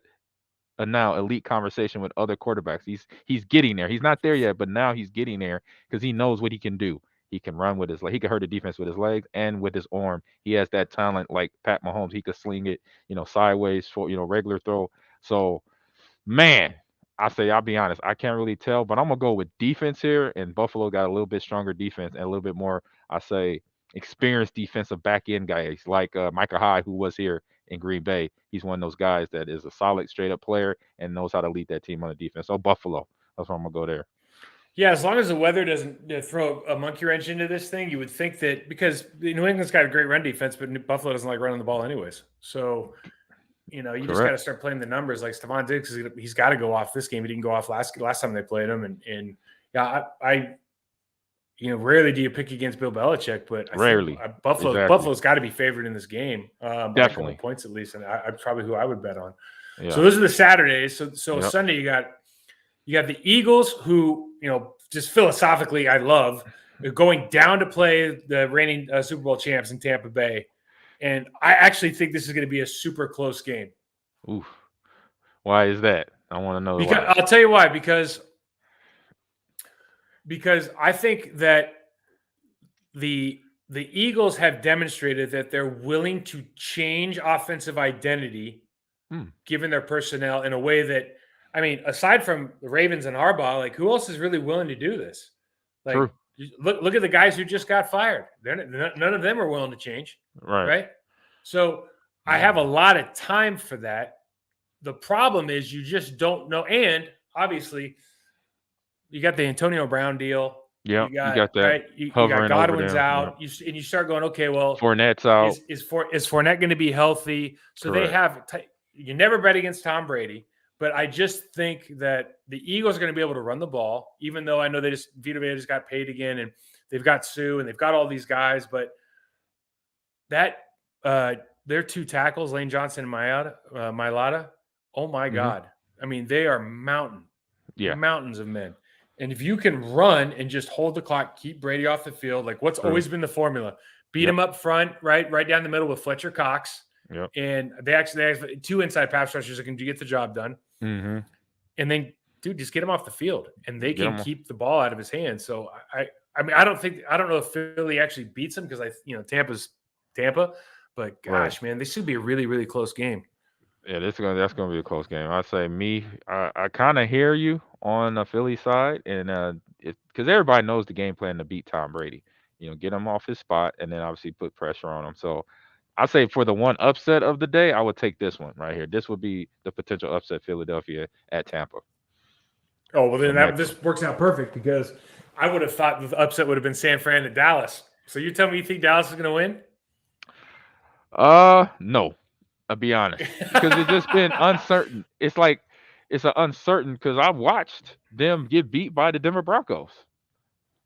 now elite conversation with other quarterbacks. He's getting there. He's not there yet, but now he's getting there because he knows what he can do. He can run with he can hurt the defense with his legs and with his arm. He has that talent like Pat Mahomes. He could sling it, sideways for, regular throw. So, man, I'll be honest, I can't really tell, but I'm going to go with defense here, and Buffalo got a little bit stronger defense and a little bit more, experienced defensive back end guys like Micah Hyde, who was here in Green Bay. He's one of those guys that is a solid, straight up player and knows how to lead that team on the defense. So Buffalo, that's where I'm gonna go there. Yeah, as long as the weather doesn't throw a monkey wrench into this thing, you would think that because New England's got a great run defense, but Buffalo doesn't like running the ball anyways. So, you just got to start playing the numbers. Like Stephon Diggs, he's got to go off this game. He didn't go off last time they played him, and yeah, rarely do you pick against Bill Belichick, but I Rarely. think Exactly. Buffalo's got to be favored in this game by a couple Definitely. points at least, and I'm probably who I would bet on. Yeah. So those are the Saturdays. So Yep. Sunday you got the Eagles, who just philosophically I love. They're going down to play the reigning Super Bowl champs in Tampa Bay, and I actually think this is going to be a super close game. Oof. Why is that? I want to know Because why. I'll tell you why. Because I think that the Eagles have demonstrated that they're willing to change offensive identity given their personnel in a way that, I mean, aside from the Ravens and Harbaugh, like who else is really willing to do this? Like, True. Look at the guys who just got fired. None of them are willing to change, right? So I have a lot of time for that. The problem is you just don't know, and obviously you got the Antonio Brown deal. Yeah, you got that. Right? You got Godwin's out. Yeah. You start going, okay, well, Fournette's out. Is Fournette going to be healthy? So Correct. They have. You never bet against Tom Brady, but I just think that the Eagles are going to be able to run the ball, even though I know Vita Vea just got paid again, and they've got Sue and they've got all these guys, but that their two tackles, Lane Johnson and Mailata, oh my God. I mean, they are mountains of men. And if you can run and just hold the clock, keep Brady off the field, like what's always been the formula, beat him up front, right down the middle with Fletcher Cox. Yep. And they have two inside pass rushers that can get the job done. Mm-hmm. And then, dude, just get him off the field, and they can keep the ball out of his hands. So I mean, I don't know if Philly actually beats them because Tampa's Tampa, but gosh, man, this should be a really, really close game. Yeah, that's gonna be a close game. I say I kind of hear you on the Philly side, and because everybody knows the game plan to beat Tom Brady. Get him off his spot, and then obviously put pressure on him. So I say for the one upset of the day, I would take this one right here. This would be the potential upset, Philadelphia at Tampa. Oh well, then this works out perfect because I would have thought the upset would have been San Fran at Dallas. So you tell me you think Dallas is going to win? No. I'll be honest, because it's just been uncertain. It's an uncertain because I watched them get beat by the Denver Broncos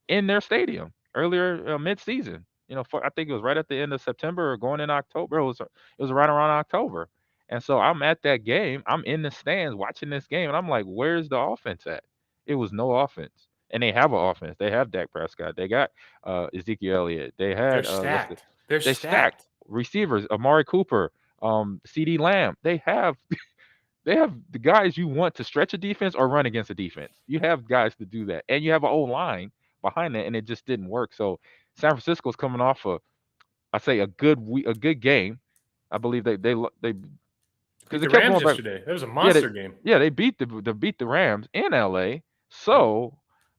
in their stadium earlier mid-season. I think it was right at the end of September or going in October. It was right around October, and so I'm at that game. I'm in the stands watching this game, and I'm like, "Where's the offense at?" It was no offense, and they have an offense. They have Dak Prescott. They got Ezekiel Elliott. They had they're stacked. Receivers, Amari Cooper. CD Lamb, they have the guys you want to stretch a defense or run against a defense. You have guys to do that, and you have an old line behind that, and it just didn't work. So San Francisco's coming off a good game. I believe they because the Rams yesterday. That was a monster game. Yeah, they beat the Rams in LA. So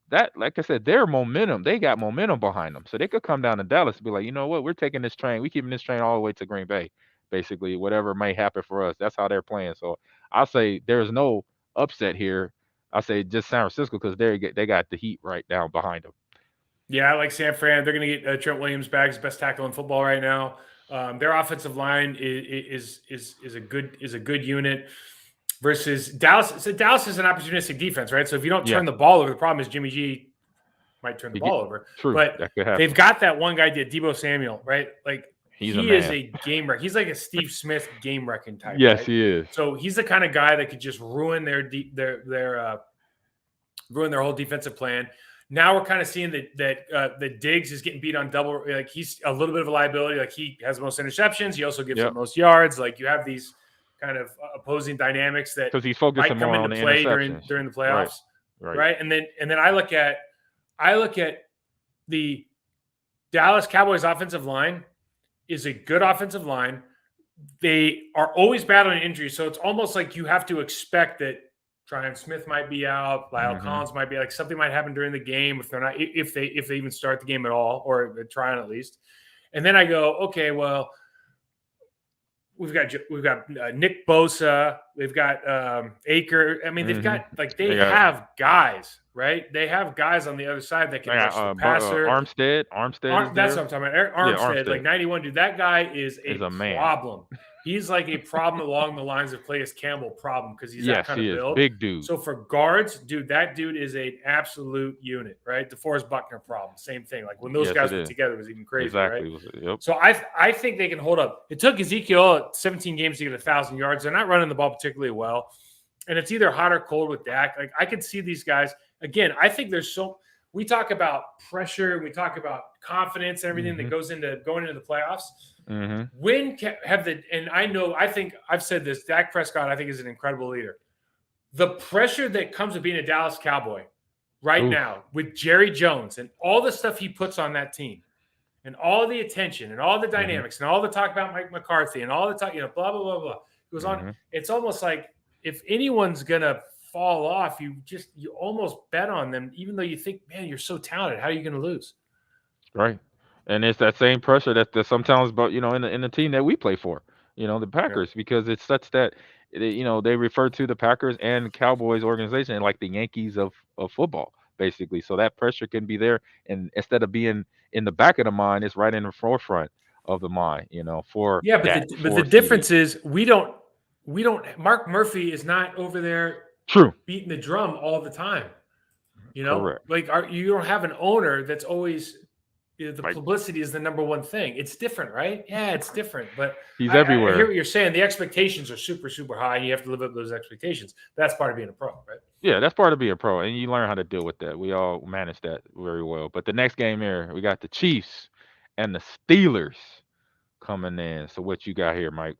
that, like I said, their momentum, they got momentum behind them. So they could come down to Dallas and be like, you know what, we're taking this train, we're keeping this train all the way to Green Bay. Basically, whatever may happen for us, that's how they're playing. So I'll say there's no upset here. I say just San Francisco because they got the heat right down behind them. Yeah, I like San Fran. They're going to get Trent Williams back, his best tackle in football right now. Their offensive line is a good unit versus Dallas. So Dallas is an opportunistic defense, right? So if you don't turn the ball over, the problem is Jimmy G might turn the ball over. True, but they've got that one guy, Deebo Samuel, right? Like. He is a game wreck. He's like a Steve Smith game wrecking type. Yes, right? He is. So he's the kind of guy that could just ruin their whole defensive plan. Now we're kind of seeing that Diggs is getting beat on double. Like he's a little bit of a liability. Like he has the most interceptions. He also gives up most yards. Like you have these kind of opposing dynamics that because he's focusing more on the play during the playoffs, right? And then I look at the Dallas Cowboys offensive line. Is a good offensive line. They are always battling injuries, so it's almost like you have to expect that Tryon Smith might be out, Lyle Collins might be like something might happen during the game if they're not if they even start the game at all or Tryon at least. And then I go, okay, well, we've got Nick Bosa, we've got Aker. I mean, they've got they have guys. Right, they have guys on the other side that can rush the passer. Armstead. That's what I'm talking about. Armstead, like 91, dude. That guy is a problem. He's like a problem along the lines of Calais Campbell problem because he's that Yes, kind he of is. build. Big dude. So for guards, dude, that dude is an absolute unit, right? DeForest Buckner problem, same thing. Like when those Yes, guys it were is. together, it was even crazier, Exactly. right? Yep. So I think they can hold up. It took Ezekiel 17 games to get 1,000 yards. They're not running the ball particularly well, and it's either hot or cold with Dak. Like I can see these guys again. I think there's so. We talk about pressure, we talk about confidence and everything that goes into going into the playoffs. When have the and I think I've said this, Dak Prescott, I think, is an incredible leader. The pressure that comes with being a Dallas Cowboy right now with Jerry Jones and all the stuff he puts on that team and all the attention and all the dynamics and all the talk about Mike McCarthy and all the talk, blah, blah, blah, blah. It goes on. It's almost like if anyone's gonna fall off, you almost bet on them, even though you think, man, you're so talented. How are you going to lose? Right. And it's that same pressure that sometimes, but in the team that we play for, the Packers, because it's such that they refer to the Packers and Cowboys organization like the Yankees of football, basically. So that pressure can be there, and instead of being in the back of the mind, it's right in the forefront of the mind. For but the difference is we don't. Mark Murphy is not over there. True. Beating the drum all the time. Correct. Like you don't have an owner that's always the publicity is the number one thing. It's different, right? Yeah, it's different. But he's everywhere. I hear what you're saying. The expectations are super, super high, and you have to live up to those expectations. That's part of being a pro, right? Yeah, that's part of being a pro, and you learn how to deal with that. We all manage that very well. But the next game here, we got the Chiefs and the Steelers coming in. So what you got here, Mike?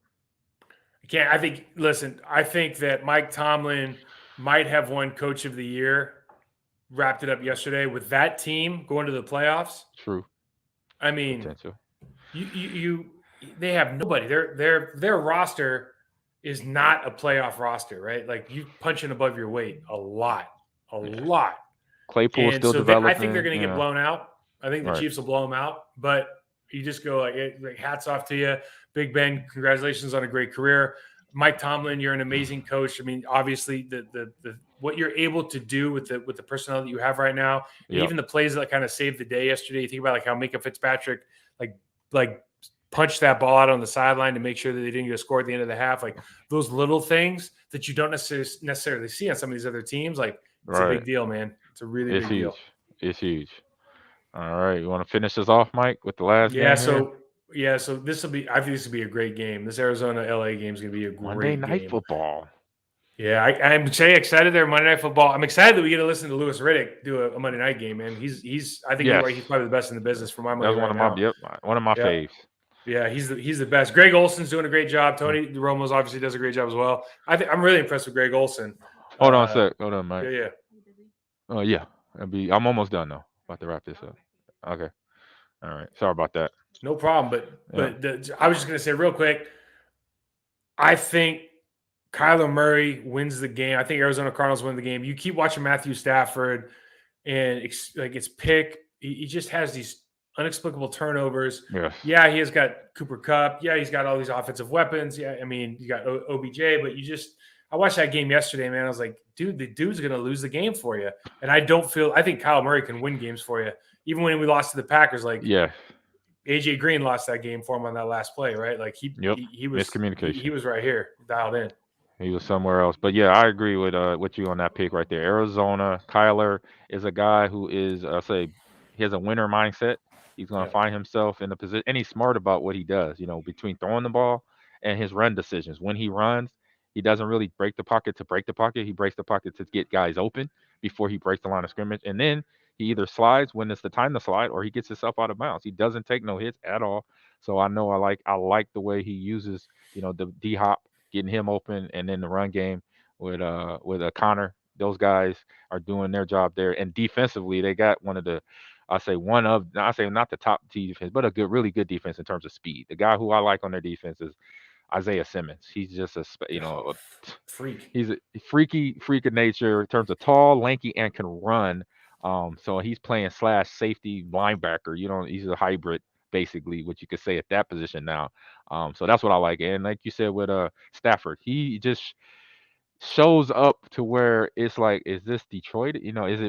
I think that Mike Tomlin might have won Coach of the Year. Wrapped it up yesterday with that team going to the playoffs. True. I mean, they have nobody. Their roster is not a playoff roster, right? Like you punching above your weight a lot. Claypool still developing. I think they're going to get blown out. I think the Chiefs will blow them out. But you just go like hats off to you, Big Ben. Congratulations on a great career. Mike Tomlin, you're an amazing coach. I mean, obviously, the what you're able to do with the personnel that you have right now, even the plays that kind of saved the day yesterday. You think about like how Minka Fitzpatrick like punched that ball out on the sideline to make sure that they didn't get a score at the end of the half. Like those little things that you don't necessarily see on some of these other teams. Like it's a big deal, man. It's a really big deal. It's huge. All right, you want to finish this off, Mike, with the last game? So this will be. I think this will be a great game. This Arizona LA game is going to be a great Monday Night game. Football. Yeah, I'm excited there. Monday Night Football. I'm excited that we get to listen to Louis Riddick do a Monday night game, man. He's I think he's probably the best in the business for my money. That's one of my faves. Yeah, he's the best. Greg Olson's doing a great job. Tony Romo's obviously does a great job as well. I'm really impressed with Greg Olson. Hold on a sec. Hold on, Mike. Yeah. Oh yeah. I'm almost done though. About to wrap this up. Okay. All right. Sorry about that. No problem. But I was just gonna say real quick. I think Kyler Murray wins the game. I think Arizona Cardinals win the game. You keep watching Matthew Stafford, and it's pick. He just has these inexplicable turnovers. Yes. Yeah, he has got Cooper Kupp. Yeah, he's got all these offensive weapons. Yeah, I mean, you got OBJ, but I watched that game yesterday, man. I was like, dude, the dude's going to lose the game for you. And I think Kyle Murray can win games for you. Even when we lost to the Packers, AJ Green lost that game for him on that last play, right? Like he was miscommunication. He was right here, dialed in. He was somewhere else. But yeah, I agree with you on that pick right there. Arizona, Kyler is a guy who is he has a winner mindset. He's going to find himself in a position, and he's smart about what he does, between throwing the ball and his run decisions. When he runs, he doesn't really break the pocket to break the pocket. He breaks the pocket to get guys open before he breaks the line of scrimmage. And then he either slides when it's the time to slide, or he gets himself out of bounds. He doesn't take no hits at all. So I know I like the way he uses, the D-hop, getting him open, and then the run game with Connor. Those guys are doing their job there. And defensively, they got not the top defense, but really good defense in terms of speed. The guy who I like on their defense is Isaiah Simmons. He's just a freak. He's a freak of nature in terms of tall, lanky, and can run. So he's playing / safety linebacker. He's a hybrid, basically, what you could say at that position now. So that's what I like. And like you said with Stafford, he just shows up to where it's like, is this Detroit?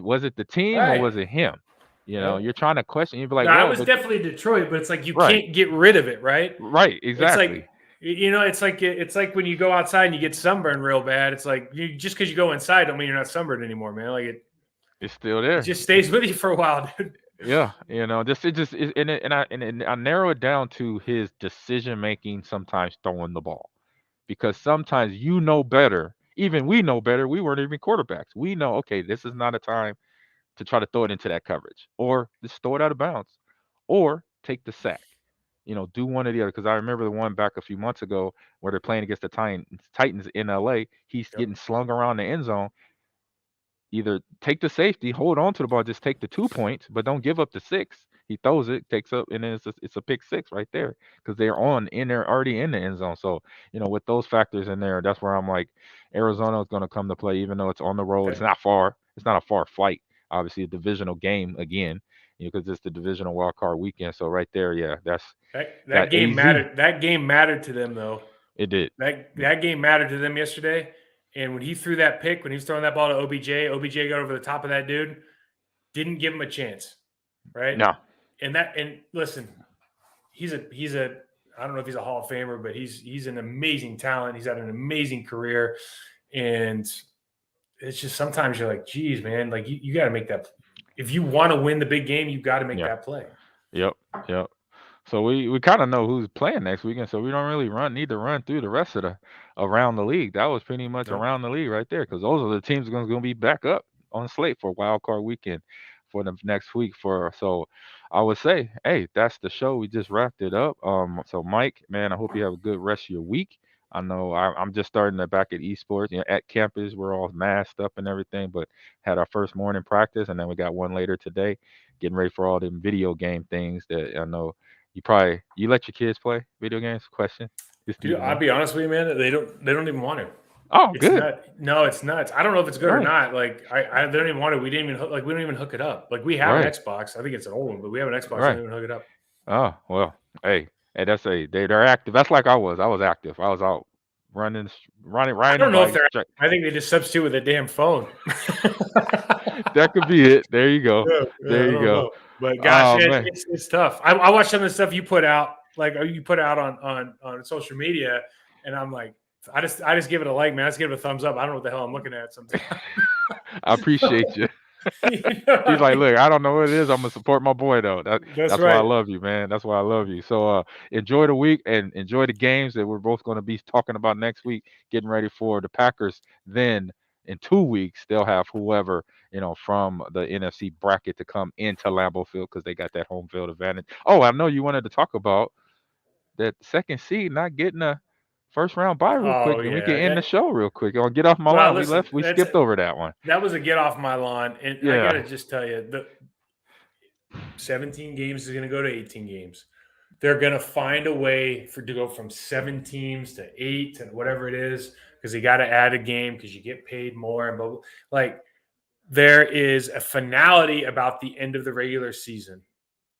Was it the team or was it him? You're trying to question. You'd be like, I was definitely Detroit, but it's like you can't get rid of it, right? Right, exactly. It's like when you go outside and you get sunburned real bad. It's like just because you go inside don't mean you're not sunburned anymore, man. Like it's still there. It just stays with you for a while, dude. Yeah, and I narrow it down to his decision making. Sometimes throwing the ball, because sometimes better. Even we know better. We weren't even quarterbacks. We know, okay, this is not a time to try to throw it into that coverage, or just throw it out of bounds, or take the sack. Do one or the other. Because I remember the one back a few months ago where they're playing against the Titans in LA. He's getting slung around the end zone. Either take the safety, hold on to the ball, just take the 2 points, but don't give up the 6. He throws it, takes up, and then it's a pick 6 right there because they're already in the end zone. So, with those factors in there, that's where I'm like, Arizona is going to come to play, even though it's on the road. It's not far. It's not a far flight. Obviously, a divisional game again, because it's the divisional wild card weekend. So right there, yeah, that's that game mattered. That game mattered to them, though. It did. That game mattered to them yesterday. And when he threw that pick, when he was throwing that ball to OBJ got over the top of that dude, didn't give him a chance, right? No. And listen, he's a I don't know if he's a Hall of Famer, but he's an amazing talent. He's had an amazing career, and it's just sometimes you're like, geez, man, like you got to make that. If you want to win the big game, you got to make that play. Yep. So we kind of know who's playing next weekend, so we don't really need to run through the rest of around the league. That was pretty much around the league right there, because those are the teams going to be back up on the slate for wild card weekend for the next week. So I would say, hey, that's the show. We just wrapped it up. So Mike, man, I hope you have a good rest of your week. I know I'm just starting back at esports. At campus, we're all masked up and everything, but had our first morning practice, and then we got one later today, getting ready for all them video game things that I know. You let your kids play video games? Question. Dude, I'll be honest with you, man. They don't even want to. Oh, it's good. It's nuts. I don't know if it's good or not. Like they don't even want to. We don't even hook it up. Like we have an Xbox. I think it's an old one, but we have an Xbox. We don't even hook it up. Oh well, hey, they're active. That's like I was. I was active. I was out running. I don't know if they're. I think they just substitute with a damn phone. That could be it. There you go. There you go. But gosh, it's tough. I watched some of the stuff you put out, on social media, and I'm like, I just give it a like, man. I just give it a thumbs up. I don't know what the hell I'm looking at sometimes. I appreciate you. He's like, look, I don't know what it is. I'm gonna support my boy though. That's right. Why I love you, man. That's why I love you. So enjoy the week and enjoy the games that we're both going to be talking about next week. Getting ready for the Packers. Then in 2 weeks they'll have whoever from the NFC bracket to come into Lambeau Field because they got that home field advantage. Oh, I know you wanted to talk about that second seed not getting a first round bye real quick, and we can end the show real quick. I'll get off my lawn. Listen, we skipped over that one. That was a get off my lawn, and I gotta just tell you, the 17 games is gonna go to 18 games. They're gonna find a way to go from 7 teams to 8 to whatever it is, because they got to add a game because you get paid more and blah, blah. Like there is a finality about the end of the regular season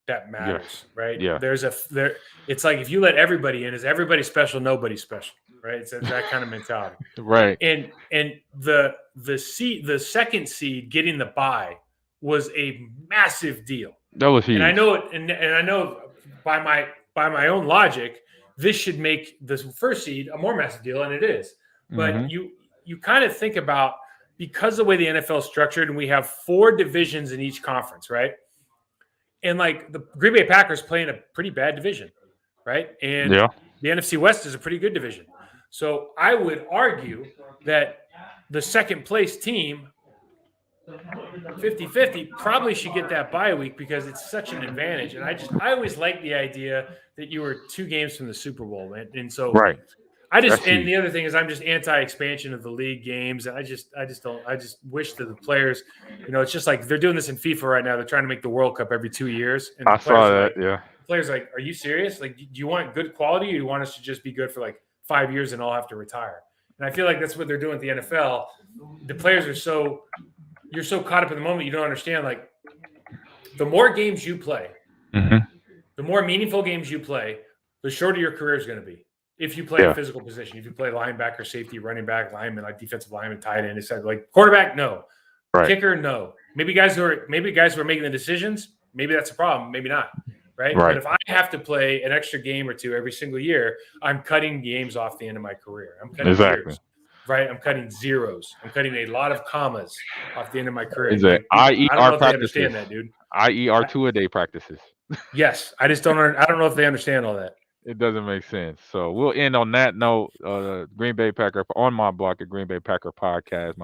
that matters, right? Yeah. It's like if you let everybody in, is everybody special? Nobody's special, right? It's that kind of mentality, right? And the second seed getting the bye was a massive deal. That was huge. And I know it, and I know by my own logic, this should make the first seed a more massive deal, and it is. But you kind of think about, because the way the NFL is structured, and we have 4 divisions in each conference, right? And like the Green Bay Packers play in a pretty bad division, right? And the NFC West is a pretty good division. So I would argue that the second place team, 50-50, probably should get that bye week because it's such an advantage. And I always like the idea that you were 2 games from the Super Bowl, man. And so and the other thing is I'm just anti-expansion of the league games. And I just wish that the players, it's just like they're doing this in FIFA right now. They're trying to make the World Cup every 2 years. And I saw that. The players are like, are you serious? Like, do you want good quality, or do you want us to just be good for like 5 years and all have to retire? And I feel like that's what they're doing at the NFL. The players you're so caught up in the moment, you don't understand. Like, the more games you play, the more meaningful games you play, the shorter your career is going to be. If you play a physical position, if you play linebacker, safety, running back, lineman, like defensive lineman, tight end, etc. Like quarterback, no. Kicker, no. Maybe guys who are making the decisions, maybe that's a problem, maybe not. right? Right. But if I have to play an extra game or two every single year, I'm cutting games off the end of my career. I'm cutting Exactly. years, right? I'm cutting zeros. I'm cutting a lot of commas off the end of my career. Is And it I don't IER know if they understand practices? that, dude. IER 2-a-day practices. Yes, I just don't. I don't know if they understand all that. It doesn't make sense. So we'll end on that note. Green Bay Packer on my block at Green Bay Packer podcast.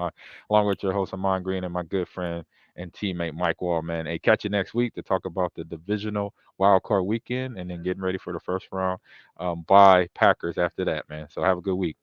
Along with your host Amon Green and my good friend and teammate Mike Wall. Man, hey, catch you next week to talk about the divisional wild card weekend and then getting ready for the first round by Packers after that. Man, so have a good week.